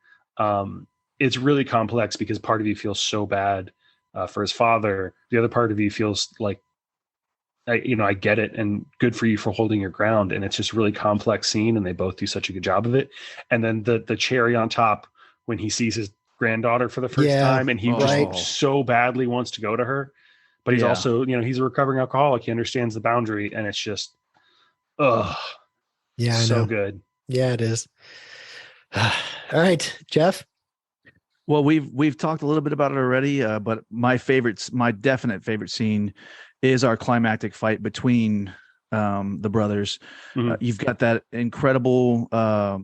It's really complex because part of you feels so bad for his father. The other part of you feels like, I get it, and good for you for holding your ground. And it's just a really complex scene, and they both do such a good job of it. And then the cherry on top when he sees his granddaughter for the first time, and he just so badly wants to go to her, but he's also, he's a recovering alcoholic. He understands the boundary, and it's just, so good. Yeah, it is. All right, Jeff. Well, we've talked a little bit about it already, but my definite favorite scene is our climactic fight between the brothers. You've got that incredible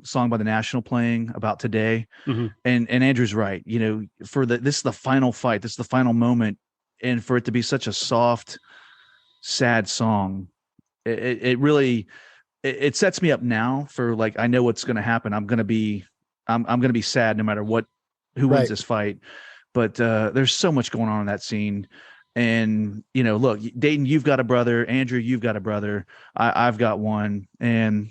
song by The National playing about today, and Andrew's right. This is the final fight, this is the final moment, and for it to be such a soft, sad song, it really sets me up now for, like, I know what's going to happen. I'm going to be sad no matter who wins this fight. But there's so much going on in that scene. And, look, Dayton, you've got a brother. Andrew, you've got a brother. I've got one. And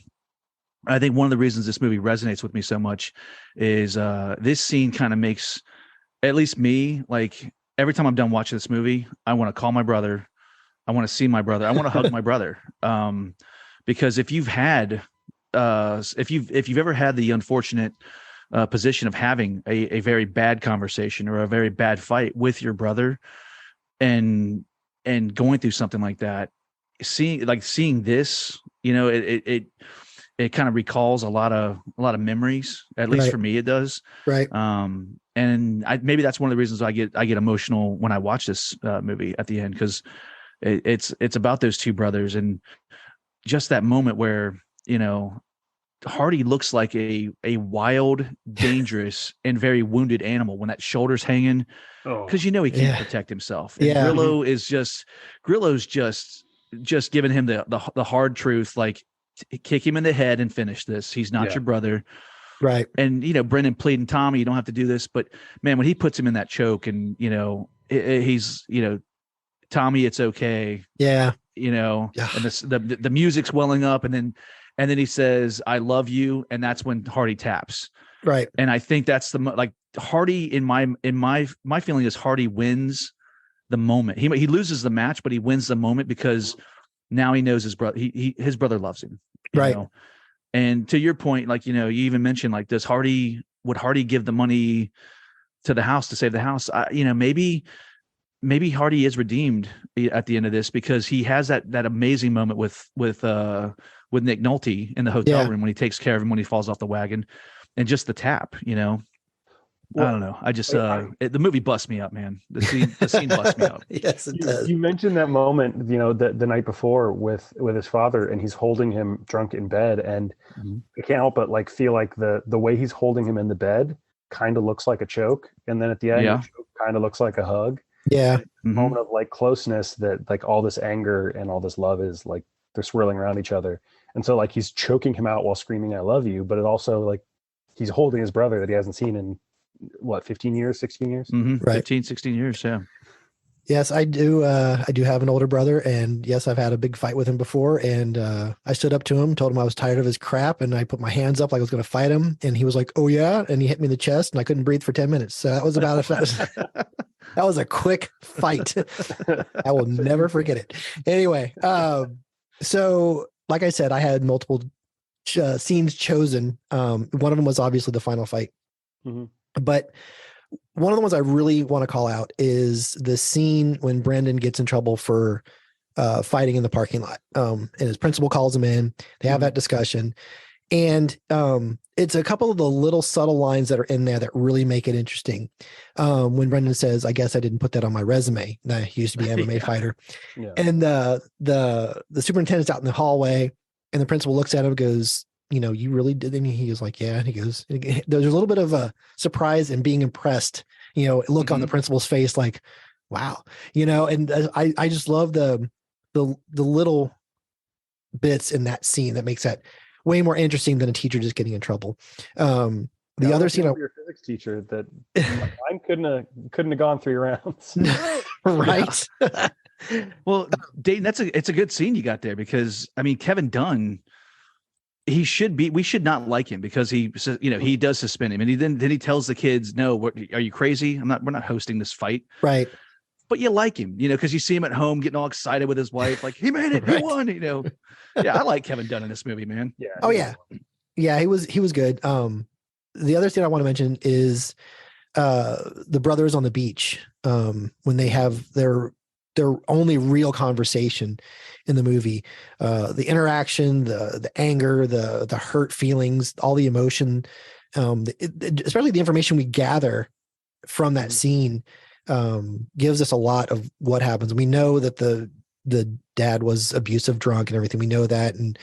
I think one of the reasons this movie resonates with me so much is this scene kind of makes, at least me, like, every time I'm done watching this movie, I want to call my brother. I want to see my brother. I want to hug my brother. Because if you've had, if you've ever had the unfortunate position of having a very bad conversation or a very bad fight with your brother, and going through something like that, seeing this, it kind of recalls a lot of memories. At least for me, it does. Right. And maybe that's one of the reasons I get emotional when I watch this movie at the end, because it's about those two brothers, and just that moment where, Hardy looks like a wild, dangerous, and very wounded animal when that shoulder's hanging, because he can't protect himself. And Grillo's just giving him the hard truth, like, kick him in the head and finish this. He's not your brother, right? And Brennan pleading, Tommy, you don't have to do this, but man, when he puts him in that choke, and he's Tommy, it's okay. Yeah. You know, and the music's welling up, and then he says, I love you. And that's when Hardy taps. Right. And I think that's like Hardy in my feeling is Hardy wins the moment. He loses the match, but he wins the moment because now he knows his brother, his brother loves him. Right. Know? And to your point, like, you know, you even mentioned, like, would Hardy give the money to the house to save the house? You know, maybe Hardy is redeemed at the end of this, because he has that amazing moment with Nick Nolte in the hotel room when he takes care of him when he falls off the wagon, and just the tap, you know. Well, I don't know. I just the movie busts me up, man. The scene busts me up. Yes, it does. You mentioned that moment, you know, the night before with his father, and he's holding him drunk in bed, and I can't help but like feel like the way he's holding him in the bed kind of looks like a choke, and then at the end, the choke kind of looks like a hug. Yeah. Moment of like closeness, that like all this anger and all this love is like they're swirling around each other. And so like he's choking him out while screaming, I love you. But it also like he's holding his brother that he hasn't seen in 15 years, 16 years? Right. 15, 16 years. Yeah. Yes, I do. I do have an older brother, and yes, I've had a big fight with him before. And I stood up to him, told him I was tired of his crap, and I put my hands up like I was going to fight him. And he was like, "Oh yeah," and he hit me in the chest, and I couldn't breathe for 10 minutes. So that was about that was a quick fight. I will never forget it. Anyway, so like I said, I had multiple scenes chosen. One of them was obviously the final fight, but one of the ones I really want to call out is the scene when Brendan gets in trouble for fighting in the parking lot. And his principal calls him in. They have that discussion. And it's a couple of the little subtle lines that are in there that really make it interesting. When Brendan says, I guess I didn't put that on my resume. Nah, he used to be an MMA fighter. Yeah. And the superintendent's out in the hallway, and the principal looks at him and goes, you know, you really did. And he was like, yeah. And he goes, there's a little bit of a surprise and being impressed, you know, look on the principal's face, like, wow, you know. And I just love the little bits in that scene that makes that way more interesting than a teacher just getting in trouble. The other scene, your physics teacher, that mine couldn't have gone 3 rounds. Right. Well, Dayton, it's a good scene you got there, because I mean, Kevin Dunn, we should not like him because he does suspend him, and then he tells the kids, no, are you crazy? We're not hosting this fight. Right. But you like him, you know, because you see him at home getting all excited with his wife, like, he made it, Right. He won, you know. Yeah, I like Kevin Dunn in this movie, man. Yeah. Oh yeah. Yeah, he was good. The other thing I want to mention is the brothers on the beach, when they have their only real conversation in the movie, the interaction, the anger, the hurt feelings, all the emotion, especially the information we gather from that scene, gives us a lot of what happens. We know that the dad was abusive, drunk, and everything. We know that, and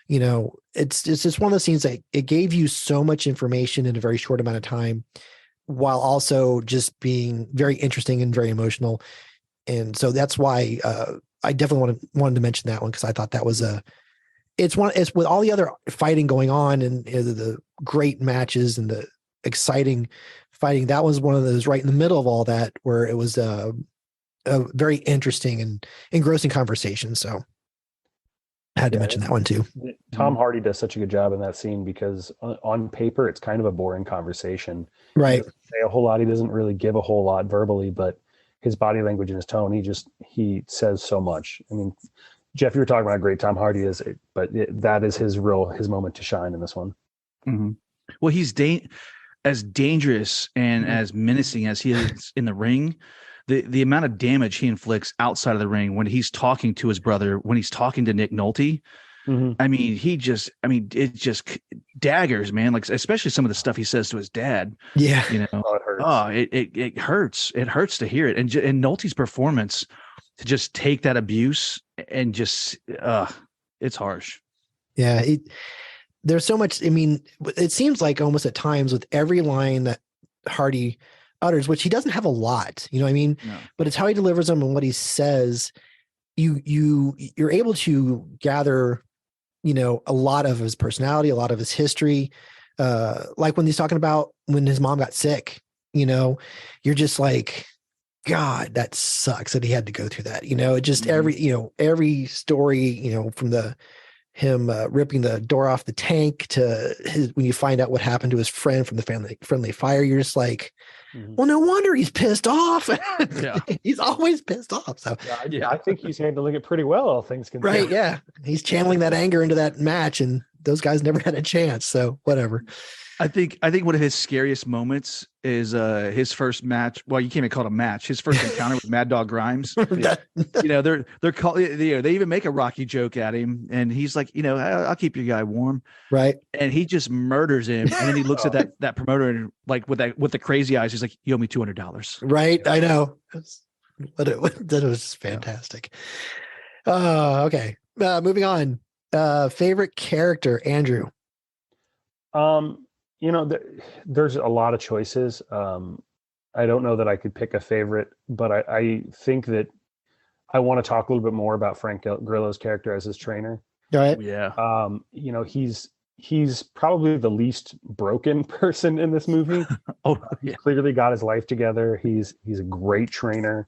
you know, it's just one of those scenes that it gave you so much information in a very short amount of time, while also just being very interesting and very emotional. And so that's why I definitely wanted to mention that one, because I thought that was it's with all the other fighting going on and the great matches and the exciting fighting. That was one of those right in the middle of all that, where it was a very interesting and engrossing conversation. So I had to mention that one too. Tom Hardy does such a good job in that scene, because on paper, it's kind of a boring conversation. Right. He doesn't say a whole lot. He doesn't really give a whole lot verbally, but his body language and his tone, he says so much. I mean, Jeff, you were talking about how great Tom Hardy is, but that is his moment to shine in this one. Mm-hmm. Well, he's as dangerous and as menacing as he is in the ring. The amount of damage he inflicts outside of the ring, when he's talking to his brother, when he's talking to Nick Nolte, I mean, it just daggers, man. Like, especially some of the stuff he says to his dad. Yeah. You know, it hurts. It hurts. It hurts to hear it. And Nolte's performance to just take that abuse and just, it's harsh. Yeah. There's so much. I mean, it seems like almost at times with every line that Hardy utters, which he doesn't have a lot, you know what I mean? No. But it's how he delivers them and what he says. You're able to gather, you know, a lot of his personality, a lot of his history. Like when he's talking about when his mom got sick, you know, you're just like, God, that sucks that he had to go through that. It just every story, from him ripping the door off the tank to when you find out what happened to his friend from the friendly fire, you're just like, well, no wonder he's pissed off. Yeah. He's always pissed off. So I think he's handling it pretty well, all things considered. right. Yeah. He's channeling that anger into that match, and those guys never had a chance. So whatever. I think one of his scariest moments is his first match. Well, you can't even call it a match. His first encounter with Mad Dog Grimes. They're called. They even make a Rocky joke at him, and he's like, I'll keep your guy warm, right? And he just murders him, and then he looks at that promoter and like with the crazy eyes, he's like, "You owe me $200." Right, I know. That was fantastic. Okay, moving on. Favorite character, Andrew. There's a lot of choices. I don't know that I could pick a favorite, but I think that I want to talk a little bit more about Frank Grillo's character as his trainer. All right. Yeah. He's probably the least broken person in this movie. He's clearly got his life together. He's a great trainer.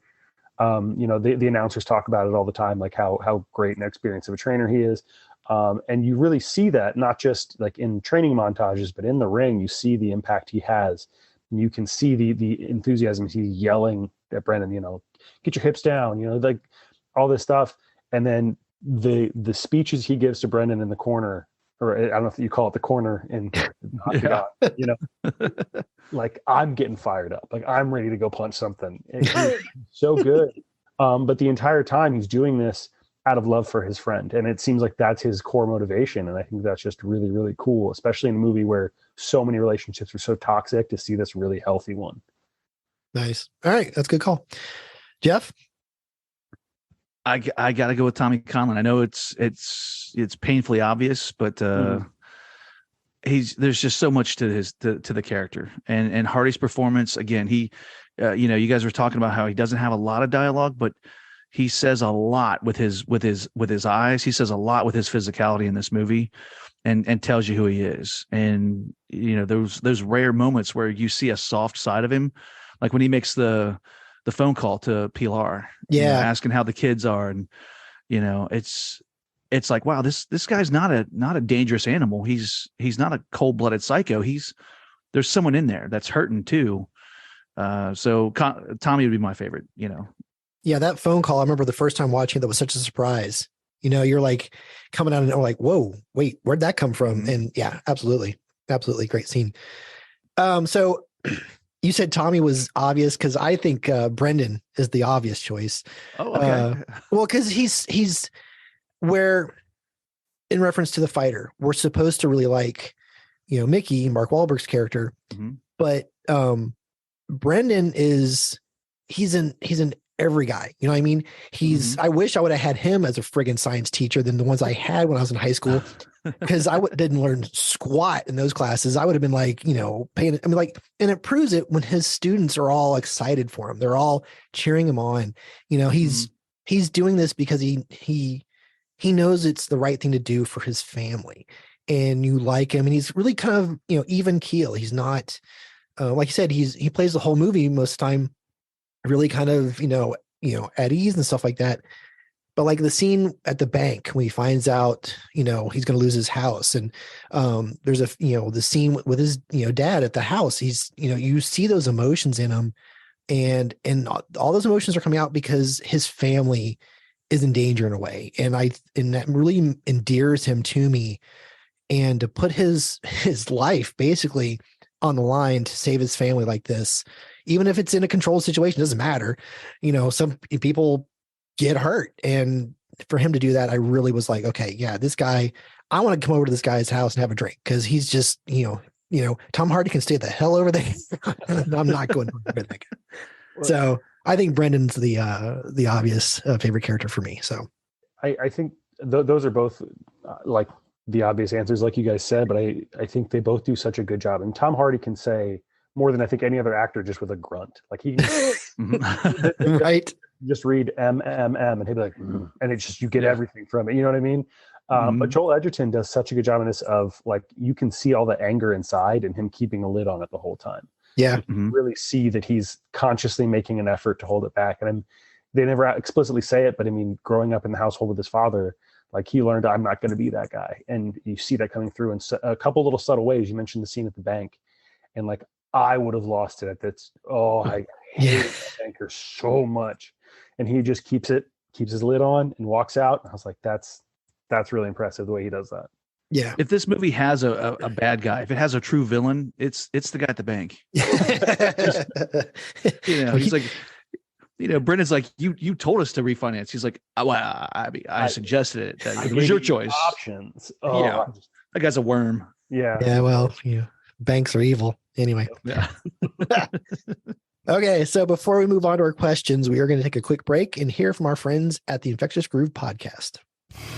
The announcers talk about it all the time, like how great and experienced of a trainer he is. And you really see that not just like in training montages, but in the ring, you see the impact he has. And you can see the enthusiasm. He's yelling at Brendan, get your hips down, like all this stuff. And then the speeches he gives to Brendan in the corner, or I don't know if you call it the corner in like I'm getting fired up, like I'm ready to go punch something. He's so good. But the entire time he's doing this out of love for his friend. And it seems like that's his core motivation. And I think that's just really, really cool, especially in a movie where so many relationships are so toxic, to see this really healthy one. Nice. All right. That's a good call. Jeff? I got to go with Tommy Conlon. I know it's painfully obvious, but there's just so much to the character, and Hardy's performance. Again, he, you guys were talking about how he doesn't have a lot of dialogue, but he says a lot with his eyes. He says a lot with his physicality in this movie, and tells you who he is. And those rare moments where you see a soft side of him, like when he makes the phone call to Pilar, asking how the kids are, and it's like, wow, this guy's not a dangerous animal. He's not a cold-blooded psycho. There's someone in there that's hurting too. So Tommy would be my favorite. Yeah, that phone call, I remember the first time watching it, that was such a surprise. You're like coming out and like, whoa, wait, where'd that come from? And yeah, absolutely. Absolutely. Great scene. So you said Tommy was obvious, because I think Brendan is the obvious choice. Oh, okay. Well, because he's where, in reference to the fighter, we're supposed to really like, Mickey, Mark Wahlberg's character, but Brendan he's in every guy. You know what I mean? I wish I would have had him as a friggin' science teacher than the ones I had when I was in high school, because I didn't learn squat in those classes. I would have been like, paying. I mean, like, and it proves it when his students are all excited for him. They're all cheering him on. He's doing this because he knows it's the right thing to do for his family, and you like him, and he's really kind of, even keel. He's not, like you said, he plays the whole movie most of the time really kind of, at ease and stuff like that. But like the scene at the bank when he finds out, he's going to lose his house, and there's the scene with his, dad at the house. He's, you see those emotions in him, and all those emotions are coming out because his family is in danger in a way. And that really endears him to me, and to put his life basically on the line to save his family like this, even if it's in a controlled situation, doesn't matter. Some people get hurt, and for him to do that, I really was like, okay, yeah, this guy, I want to come over to this guy's house and have a drink, because he's just, Tom Hardy can stay the hell over there. I'm not going over there. So I think Brendan's the obvious favorite character for me. So I think those are both like the obvious answers, like you guys said, but I think they both do such a good job. And Tom Hardy can say more than I think any other actor just with a grunt. Like he can right. Just read M, and he'd be like, and it's just, you get everything from it. You know what I mean? But Joel Edgerton does such a good job in this, of like, you can see all the anger inside and him keeping a lid on it the whole time. Yeah. Mhm. Really see that he's consciously making an effort to hold it back. And they never explicitly say it, but I mean, growing up in the household with his father, like he learned, I'm not going to be that guy. And you see that coming through in a couple little subtle ways. You mentioned the scene at the bank, and like, I would have lost it at that. Oh, I hate that banker so much. And he just keeps his lid on and walks out. And I was like, that's really impressive the way he does that. Yeah. If this movie has a bad guy, if it has a true villain, it's the guy at the bank. He's like, Brendan's like, you told us to refinance. He's like, I suggested it. It was your choice. Options. Oh, yeah, that guy's a worm. Yeah. Yeah. Well, banks are evil anyway. Yeah. Okay, so before we move on to our questions, we are going to take a quick break and hear from our friends at the Infectious Groove podcast.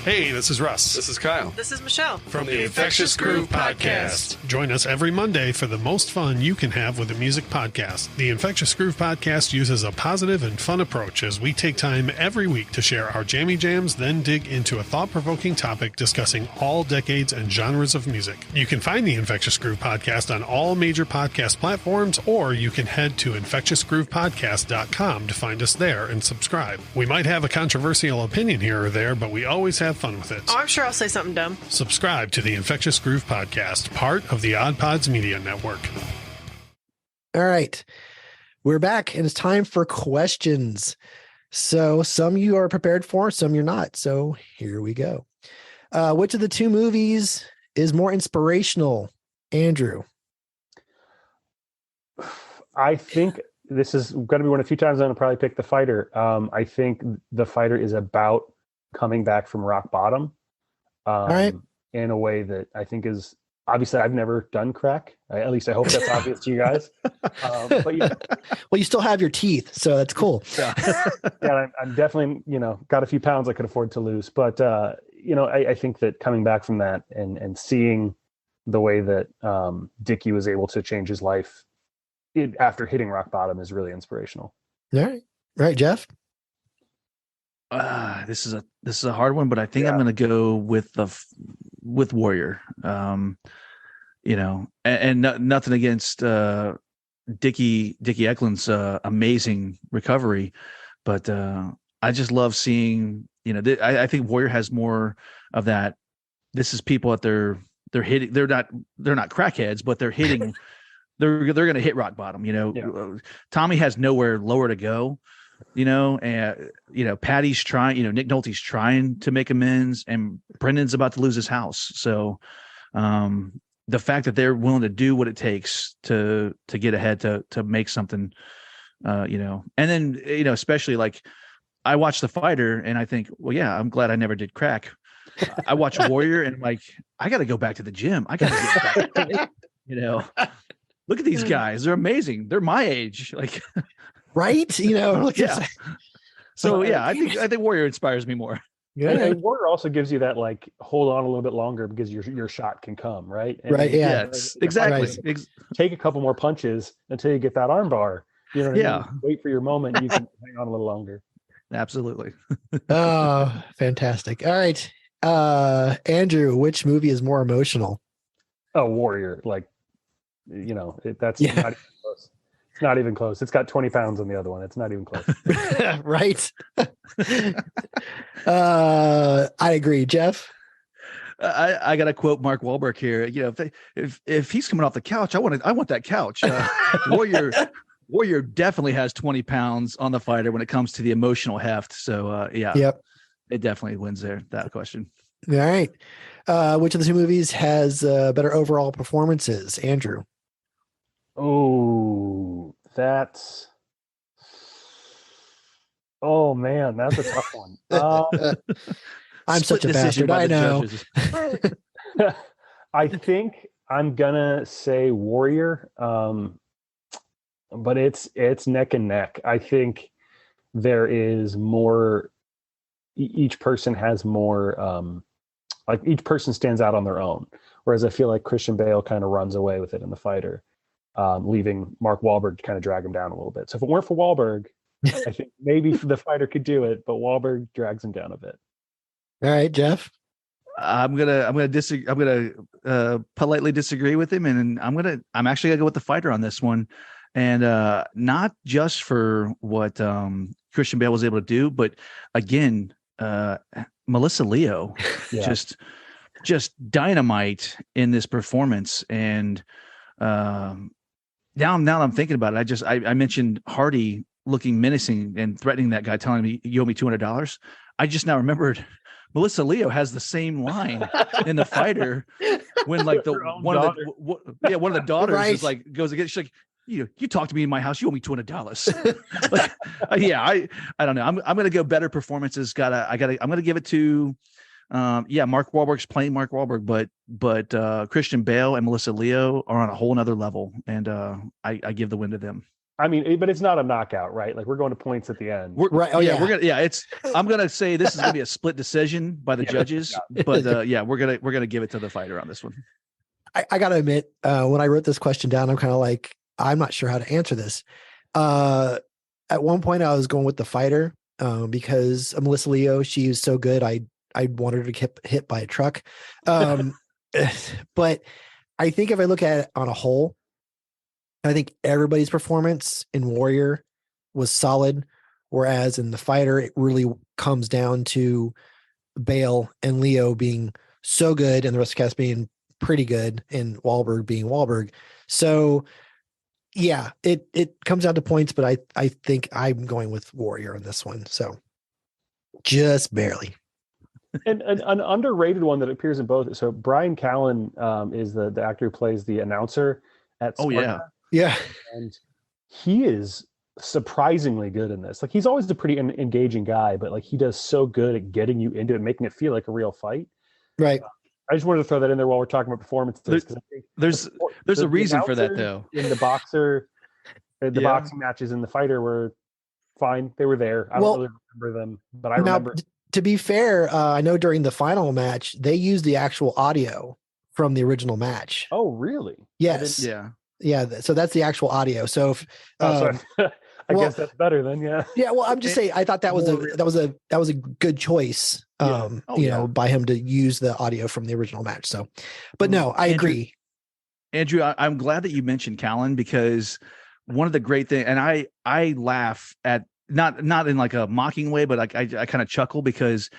Hey, this is Russ. This is Kyle. This is Michelle. From the Infectious Groove Podcast. Join us every Monday for the most fun you can have with a music podcast. The Infectious Groove Podcast uses a positive and fun approach as we take time every week to share our jammy jams, then dig into a thought-provoking topic discussing all decades and genres of music. You can find the Infectious Groove Podcast on all major podcast platforms, or you can head to infectiousgroovepodcast.com to find us there and subscribe. We might have a controversial opinion here or there, but we always have fun with it. Oh, I'm sure I'll say something dumb. Subscribe to the Infectious Groove Podcast, part of the Odd Pods Media Network. All right. We're back and it's time for questions. So some you are prepared for, some you're not. So here we go. Which of the two movies is more inspirational, Andrew? I think this is going to be one of the few times I'm going to probably pick The Fighter. I think The Fighter is about coming back from rock bottom in a way that I think is, obviously I've never done crack. At least I hope that's obvious to you guys. But yeah. Well, you still have your teeth, so that's cool. Yeah, I'm definitely, got a few pounds I could afford to lose. But, I think that coming back from that and seeing the way that Dickie was able to change his life after hitting rock bottom is really inspirational. All right, Jeff? This is a hard one, but I think I'm going to go with Warrior. And nothing against Dickie Eklund's amazing recovery, but I just love seeing. I think Warrior has more of that. This is people at they're hitting. They're not crackheads, but they're hitting. they're going to hit rock bottom. Tommy has nowhere lower to go. Patty's trying, Nick Nolte's trying to make amends, and Brendan's about to lose his house. So the fact that they're willing to do what it takes to get ahead, to make something, and then, especially like I watch The Fighter and I think, well, yeah, I'm glad I never did crack. I watch Warrior and I'm like, I got to go back to the gym. I got to get back. Look at these guys. They're amazing. They're my age. Like, right? Yeah. So yeah, I think Warrior inspires me more. Yeah, and Warrior also gives you that like hold on a little bit longer because your shot can come, right? And right. Yeah. Yes, exactly. Take a couple more punches until you get that arm bar. You know what I mean? Wait for your moment. You can hang on a little longer. Absolutely. Oh, fantastic! All right, Andrew, which movie is more emotional? Oh, Warrior. Like, that's not even close. It's not even close. It's got 20 pounds on the other one. It's not even close. Right. I agree, Jeff. I got to quote Mark Wahlberg here. If he's coming off the couch, I want that couch. Warrior definitely has 20 pounds on The Fighter when it comes to the emotional heft. So it definitely wins there. That question. All right. Which of the two movies has better overall performances, Andrew? Oh, oh man, that's a tough one. I'm such a bastard. I know. I think I'm gonna say Warrior, but it's neck and neck. I think there is more. Each person has more. Like each person stands out on their own, whereas I feel like Christian Bale kind of runs away with it in The Fighter. Leaving Mark Wahlberg to kind of drag him down a little bit. So if it weren't for Wahlberg, I think maybe The Fighter could do it, but Wahlberg drags him down a bit. All right, Jeff. I'm gonna disagree. I'm gonna politely disagree with him, and I'm actually gonna go with the fighter on this one, and not just for what Christian Bale was able to do, but again, Melissa Leo just dynamite in this performance. And now I'm thinking about it. I mentioned Hardy looking menacing and threatening that guy, telling me, "You owe me $200." I just now remembered Melissa Leo has the same line in The Fighter when like one of the daughters is like goes against, she's like, you talk to me in my house, you owe me $200. Like, I don't know. I'm going to go better performances. I'm going to give it to Mark Wahlberg's playing Mark Wahlberg, but Christian Bale and Melissa Leo are on a whole nother level, and I give the win to them. I mean, but it's not a knockout, right? Like we're going to points at the end. I'm gonna say this is gonna be a split decision by the judges, but we're gonna give it to the fighter on this one. I gotta admit, when I wrote this question down, I'm kind of like, I'm not sure how to answer this. At one point, I was going with the fighter because Melissa Leo, she was so good. I wanted her to get hit by a truck. But I think if I look at it on a whole, I think everybody's performance in Warrior was solid, whereas in The Fighter, it really comes down to Bale and Leo being so good and the rest of the cast being pretty good and Wahlberg being Wahlberg. So yeah, it comes down to points, but I think I'm going with Warrior on this one. So just barely. And an underrated one that appears in both. So Brian Callen is the actor who plays the announcer at Sparta. Yeah. And he is surprisingly good in this. Like he's always a pretty engaging guy, but like he does so good at getting you into it, making it feel like a real fight. Right. I just wanted to throw that in there while we're talking about performances. There's a reason for that though. In the boxing matches in The Fighter were fine. They were there. I don't really remember them, but I remember. To be fair, I know during the final match, they used the actual audio from the original match. Oh, really? Yes. Yeah. So that's the actual audio. So if, I guess that's better then. Yeah. Yeah. Well, I'm just saying, I thought that was a good choice. By him to use the audio from the original match. So, but no, I agree. Andrew, I'm glad that you mentioned Callen, because one of the great things, and I laugh at not in like a mocking way, but I kind of chuckle because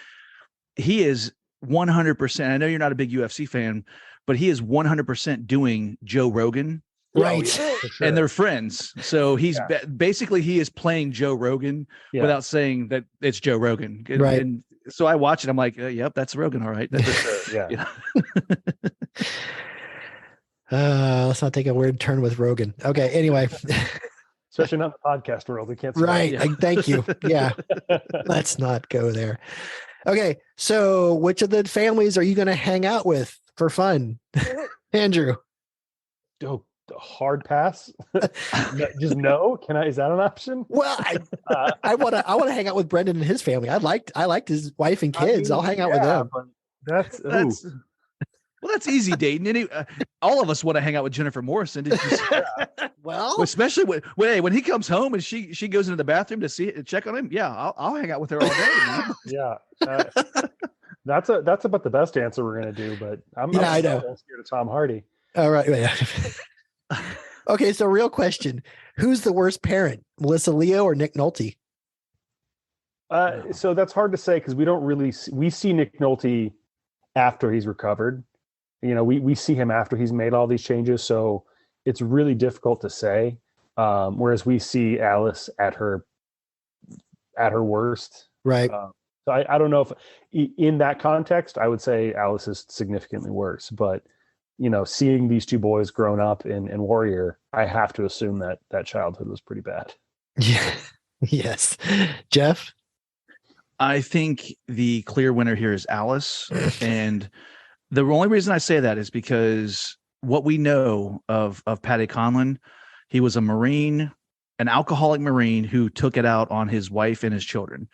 he is 100%. I know you're not a big UFC fan, but he is 100% doing Joe Rogan. Right. Sure. And they're friends. So he's basically he is playing Joe Rogan without saying that it's Joe Rogan. Right. And so I watch it. I'm like, yep, that's Rogan. All right. Yeah. Let's not take a weird turn with Rogan. Okay. Anyway. Especially not in the podcast world. We can't. Right. Thank you. Yeah. Let's not go there. Okay. So which of the families are you going to hang out with for fun? Andrew. Oh, hard pass. Just no. Is that an option? Well, I want to hang out with Brendan and his family. I liked his wife and kids. I'll hang out with them. That's well, that's easy, Dayton. All of us want to hang out with Jennifer Morrison. Did you well, especially when he comes home and she goes into the bathroom to check on him. Yeah, I'll hang out with her all day. Man. Yeah, that's about the best answer we're gonna do. But I'm scared of Tom Hardy. All right. Yeah. Okay, so real question: who's the worst parent, Melissa Leo or Nick Nolte? So that's hard to say because we don't really we see Nick Nolte after he's recovered. We see him after he's made all these changes, so it's really difficult to say. Whereas we see Alice at her worst. Right. So I don't know if in that context, I would say Alice is significantly worse, but seeing these two boys grown up in Warrior, I have to assume that childhood was pretty bad. Yeah. Yes. Jeff? I think the clear winner here is Alice. And the only reason I say that is because what we know of Paddy Conlon, he was a Marine, an alcoholic Marine who took it out on his wife and his children.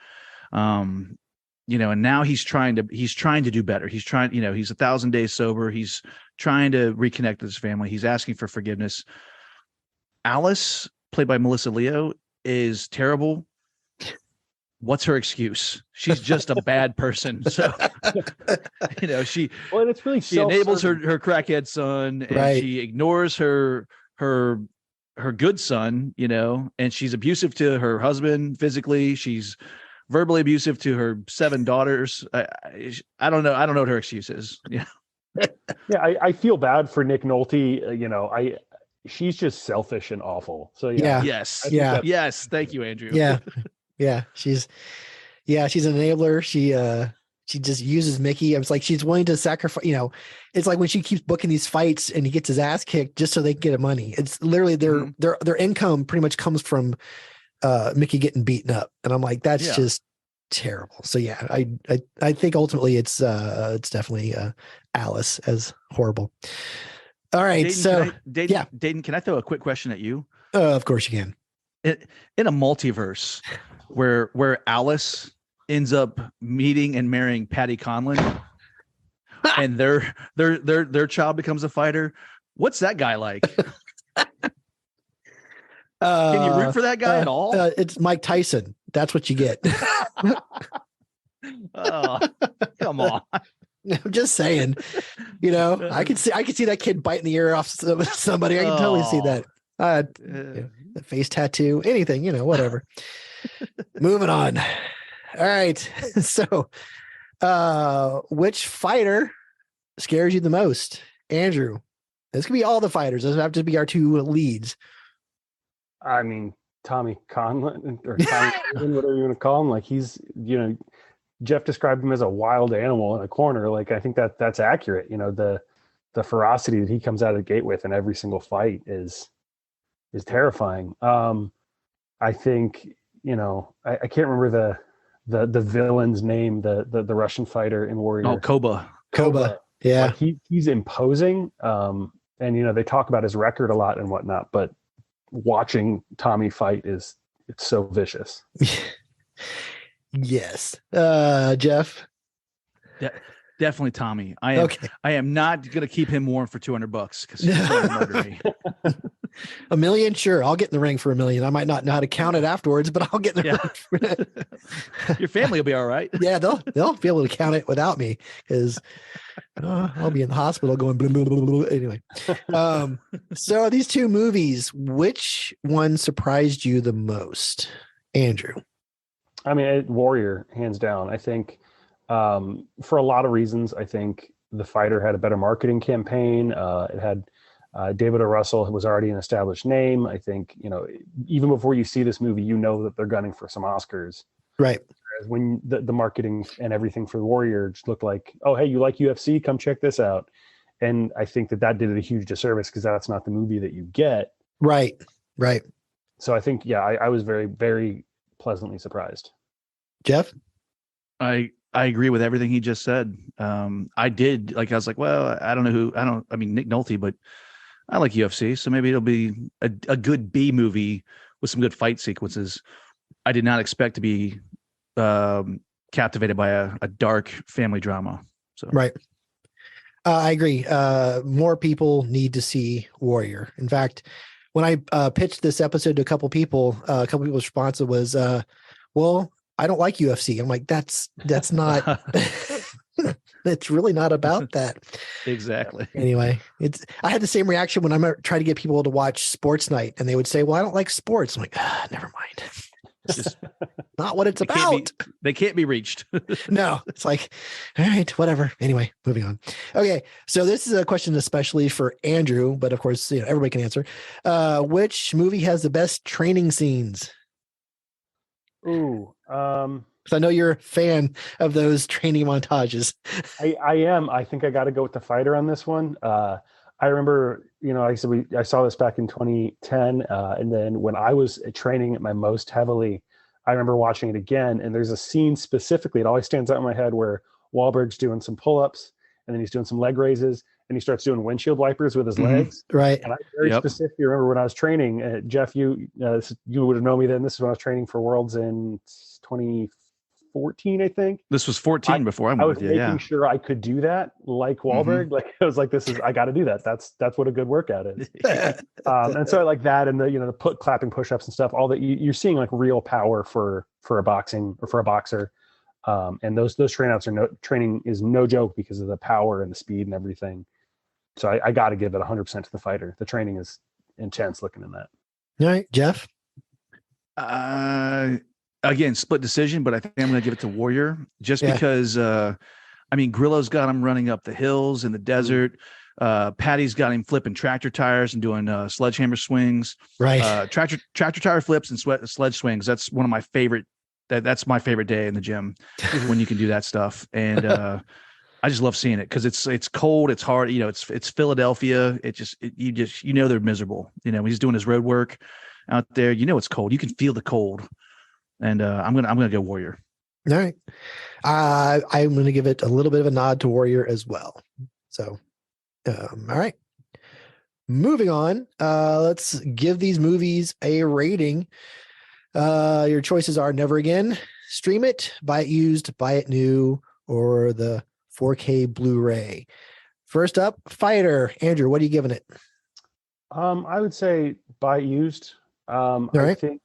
And now he's trying to do better. He's trying, he's 1,000 days sober. He's trying to reconnect with his family. He's asking for forgiveness. Alice, played by Melissa Leo, is terrible. what's her excuse? She's just a bad person. So, she well, and it's really she enables her crackhead son, and she ignores her good son, and she's abusive to her husband physically. She's verbally abusive to her 7 daughters. I don't know. I don't know what her excuse is. Yeah. Yeah. I feel bad for Nick Nolte. She's just selfish and awful. So yeah. Yes. Yeah. Yes. Thank you, Andrew. Yeah. Yeah. She's an enabler. She just uses Mickey. It's like she's willing to sacrifice, it's like when she keeps booking these fights and he gets his ass kicked just so they can get money. It's literally their income pretty much comes from Mickey getting beaten up. And I'm like, that's just terrible. So yeah, I think ultimately it's definitely Alice as horrible. All right. Dayton, can I throw a quick question at you? Of course you can. In a multiverse where Alice ends up meeting and marrying Patty Conlon and their child becomes a fighter, what's that guy like? Can you root for that guy at all? It's Mike Tyson. That's what you get. Oh, come on. I'm just saying, I could see that kid biting the ear off somebody. I can totally see that. The face tattoo, anything, whatever. Moving on. All right. So, which fighter scares you the most? Andrew, this could be all the fighters. It doesn't have to be our 2 leads. I mean, Tommy Conlon or Tommy, whatever you want to call him. Like he's, Jeff described him as a wild animal in a corner. Like, I think that's accurate. The ferocity that he comes out of the gate with in every single fight is terrifying. I think, I can't remember the villain's name, the Russian fighter in Warrior. Oh, Koba. Yeah. Like he's imposing. And, they talk about his record a lot and whatnot, but watching Tommy fight it's so vicious. Yes. Jeff? Definitely Tommy. I am not going to keep him warm for $200 because he's going to murder me. $1 million, sure. I'll get in the ring for $1 million. I might not know how to count it afterwards, but I'll get in the ring for that. Your family will be all right. Yeah, they'll be able to count it without me because I'll be in the hospital going blah, blah, blah, blah. Anyway. So these 2 movies, which one surprised you the most, Andrew? I mean, Warrior, hands down. I think for a lot of reasons, I think The Fighter had a better marketing campaign. It had David O. Russell, who was already an established name. I think, even before you see this movie, that they're gunning for some Oscars. Right. Whereas when the marketing and everything for Warrior just looked like, oh, hey, you like UFC? Come check this out. And I think that did it a huge disservice because that's not the movie that you get. Right. So I think, I was very, very pleasantly surprised. Jeff? I agree with everything he just said. I was like, well, I mean, Nick Nolte, but I like UFC. So maybe it'll be a good B movie with some good fight sequences. I did not expect to be captivated by a dark family drama. So right. I agree. More people need to see Warrior. In fact, when I pitched this episode to a couple people's response was, well, I don't like UFC. I'm like, that's not, it's really not about that. Exactly. Anyway, I had the same reaction when I tried to get people to watch Sports Night and they would say, well, I don't like sports. I'm like, never mind. Just not what it's about. They can't be reached. No, it's like, all right, whatever. Anyway, moving on. Okay. So this is a question especially for Andrew, but of course, everybody can answer. Which movie has the best training scenes? Ooh, because I know you're a fan of those training montages. I am. I think I got to go with The Fighter on this one. I remember, I saw this back in 2010, and then when I was training at my most heavily, I remember watching it again. And there's a scene specifically; it always stands out in my head where Wahlberg's doing some pull-ups, and then he's doing some leg raises, and he starts doing windshield wipers with his legs. Right. And I very specifically remember when I was training, Jeff, you would have known me then. This is when I was training for Worlds in 2015, 14, I think. This was 14 before I I was went with you. making Yeah. sure I could do that like Wahlberg. Like I was like, I got to do that. That's what a good workout is. And so I like that, and the clapping push-ups and stuff. All that you're seeing like real power for a boxing or for a boxer. And those training is no joke because of the power and the speed and everything. So I got to give it 100% to the fighter. The training is intense looking in that. All right, Jeff. Again, split decision, but I think I'm going to give it to Warrior just because, Grillo's got him running up the hills in the desert. Patty's got him flipping tractor tires and doing sledgehammer swings. Right. Tractor tire flips and sledge swings. That's one of my favorite. That's my favorite day in the gym when you can do that stuff. And I just love seeing it because it's cold, it's hard. It's Philadelphia. You know they're miserable. He's doing his road work out there. It's cold. You can feel the cold. And I'm gonna go Warrior. All right. I'm gonna give it a little bit of a nod to Warrior as well. So, all right. Moving on. Let's give these movies a rating. Your choices are Never Again, stream it, buy it used, buy it new, or the 4K Blu-ray. First up, Fighter. Andrew, what are you giving it? I would say buy it used. All I right. think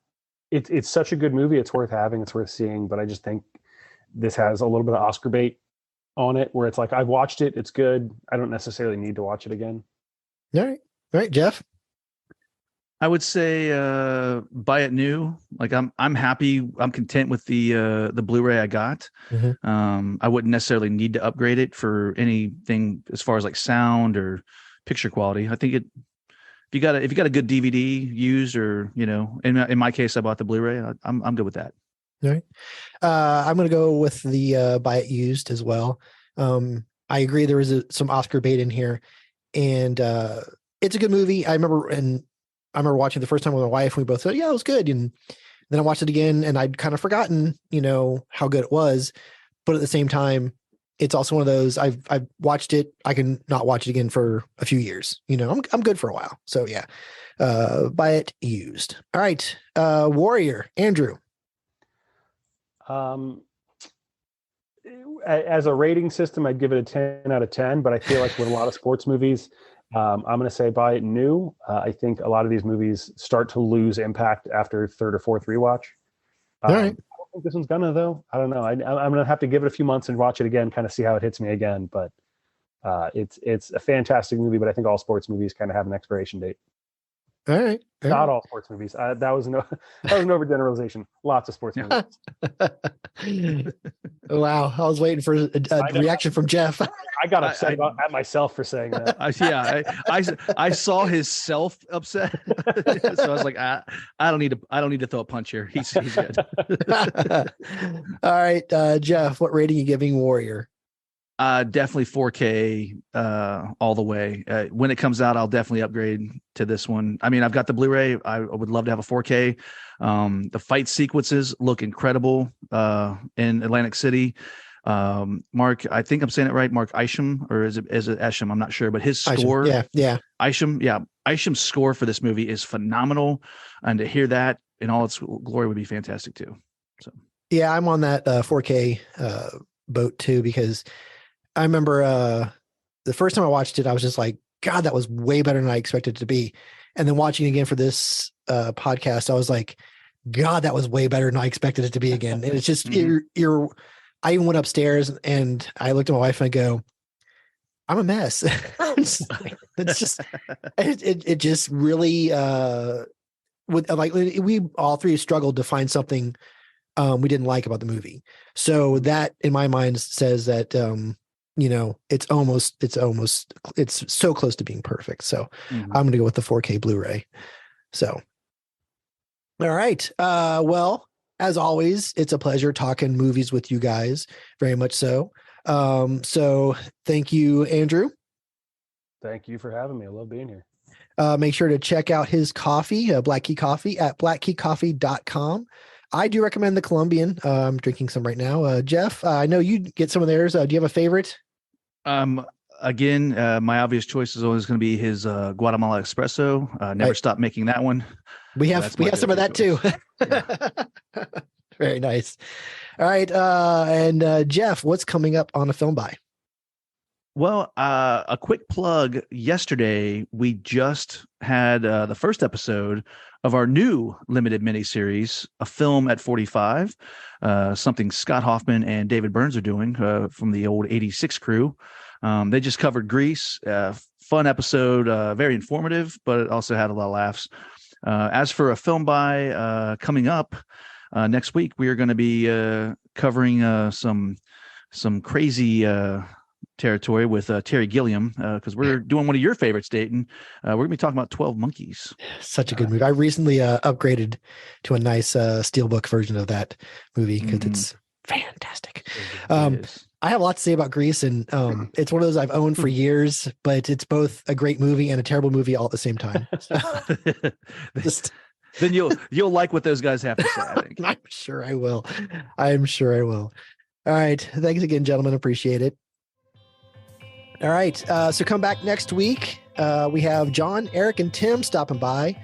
it's such a good movie. It's worth having. It's worth seeing. But I just think this has a little bit of Oscar bait on it, where it's like I've watched it. It's good. I don't necessarily need to watch it again. All right, Jeff. I would say buy it new. Like I'm happy. I'm content with the Blu-ray I got. Mm-hmm. I wouldn't necessarily need to upgrade it for anything as far as like sound or picture quality. I think if you got a good DVD used, or in my case I bought the Blu-ray. I'm good with that. All right. I'm going to go with the buy it used as well. I agree. There was some Oscar bait in here, and it's a good movie. I remember watching the first time with my wife. And we both said, "Yeah, it was good." And then I watched it again, and I'd kind of forgotten, how good it was. But at the same time, it's also one of those I've watched it. I can not watch it again for a few years. I'm good for a while. So yeah, buy it used. All right, Warrior. Andrew. As a rating system, I'd give it a 10 out of 10. But I feel like with a lot of sports movies, I'm going to say buy it new. I think a lot of these movies start to lose impact after third or fourth rewatch. All right. I don't think this one's gonna, though. I don't know. I'm going to have to give it a few months and watch it again, kind of see how it hits me again. But it's a fantastic movie. But I think all sports movies kind of have an expiration date. All right. Not all sports movies. That was an overgeneralization. Lots of sports movies. Wow. I was waiting for a reaction from Jeff. I got upset at myself for saying that. I saw his self upset. So I was like, I don't need to throw a punch here. He's good. All right. Jeff, what rating are you giving Warrior? Definitely 4K all the way. When it comes out, I'll definitely upgrade to this one. I've got the Blu-ray. I would love to have a 4K. The fight sequences look incredible in Atlantic City. Mark, I think I'm saying it right, Mark Isham, or is it Esham? I'm not sure, but his score. Yeah. Isham, yeah. Isham's score for this movie is phenomenal, and to hear that in all its glory would be fantastic too. So yeah, I'm on that 4K boat too, because I remember the first time I watched it, I was just like, God, that was way better than I expected it to be. And then watching it again for this podcast, I was like, God, that was way better than I expected it to be again. And it's just, I even went upstairs and I looked at my wife and I go, I'm a mess. It's just, it just really, we all three struggled to find something we didn't like about the movie. So that in my mind says that, it's so close to being perfect. So I'm going to go with the 4K Blu-ray. So, all right. Well, as always, it's a pleasure talking movies with you guys. Very much so. So thank you, Andrew. Thank you for having me. I love being here. Make sure to check out his coffee, Black Key Coffee, at blackkeycoffee.com. I do recommend the Colombian. I'm drinking some right now. Jeff, I know you get some of theirs. Do you have a favorite? Again, my obvious choice is always going to be his Guatemala Espresso. Never stop making that one. We have some of that too. Very nice. All right. And Jeff, what's coming up on a film by? Well, a quick plug. Yesterday, we just had the first episode of our new limited miniseries, A Film at 45, something Scott Hoffman and David Burns are doing from the old 86 crew. They just covered Grease. Fun episode, very informative, but it also had a lot of laughs. As for a film by coming up next week, we are going to be covering some crazy territory with Terry Gilliam, because we're doing one of your favorites, Dayton. We're gonna be talking about 12 Monkeys. Such a good movie. I recently upgraded to a nice steelbook version of that movie because it's fantastic. I have a lot to say about Grease, and it's one of those I've owned for years, but it's both a great movie and a terrible movie all at the same time. Then you'll like what those guys have to say, I think. I'm sure I will. All right. Thanks again, gentlemen. Appreciate it. All right. So come back next week. We have John, Eric, and Tim stopping by.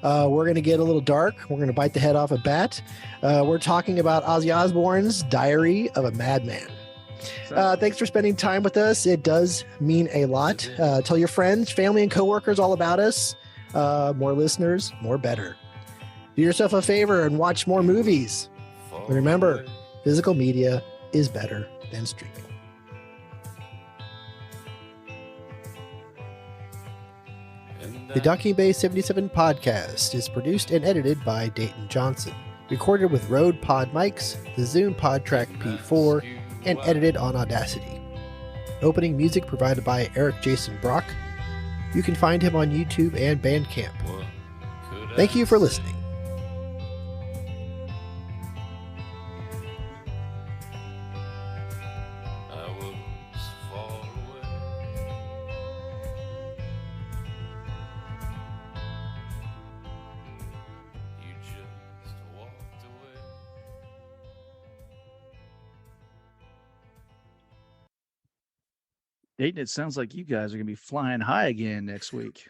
We're going to get a little dark. We're going to bite the head off a bat. We're talking about Ozzy Osbourne's Diary of a Madman. Thanks for spending time with us. It does mean a lot. Tell your friends, family, and coworkers all about us. More listeners, more better. Do yourself a favor and watch more movies. And remember, physical media is better than streaming. The Docking Bay 77 podcast is produced and edited by Dayton Johnson. Recorded with Rode Pod mics, the Zoom PodTrack P4, and edited on Audacity. Opening music provided by Eric Jason Brock. You can find him on YouTube and Bandcamp. Thank you for listening. Dayton, it sounds like you guys are going to be flying high again next week.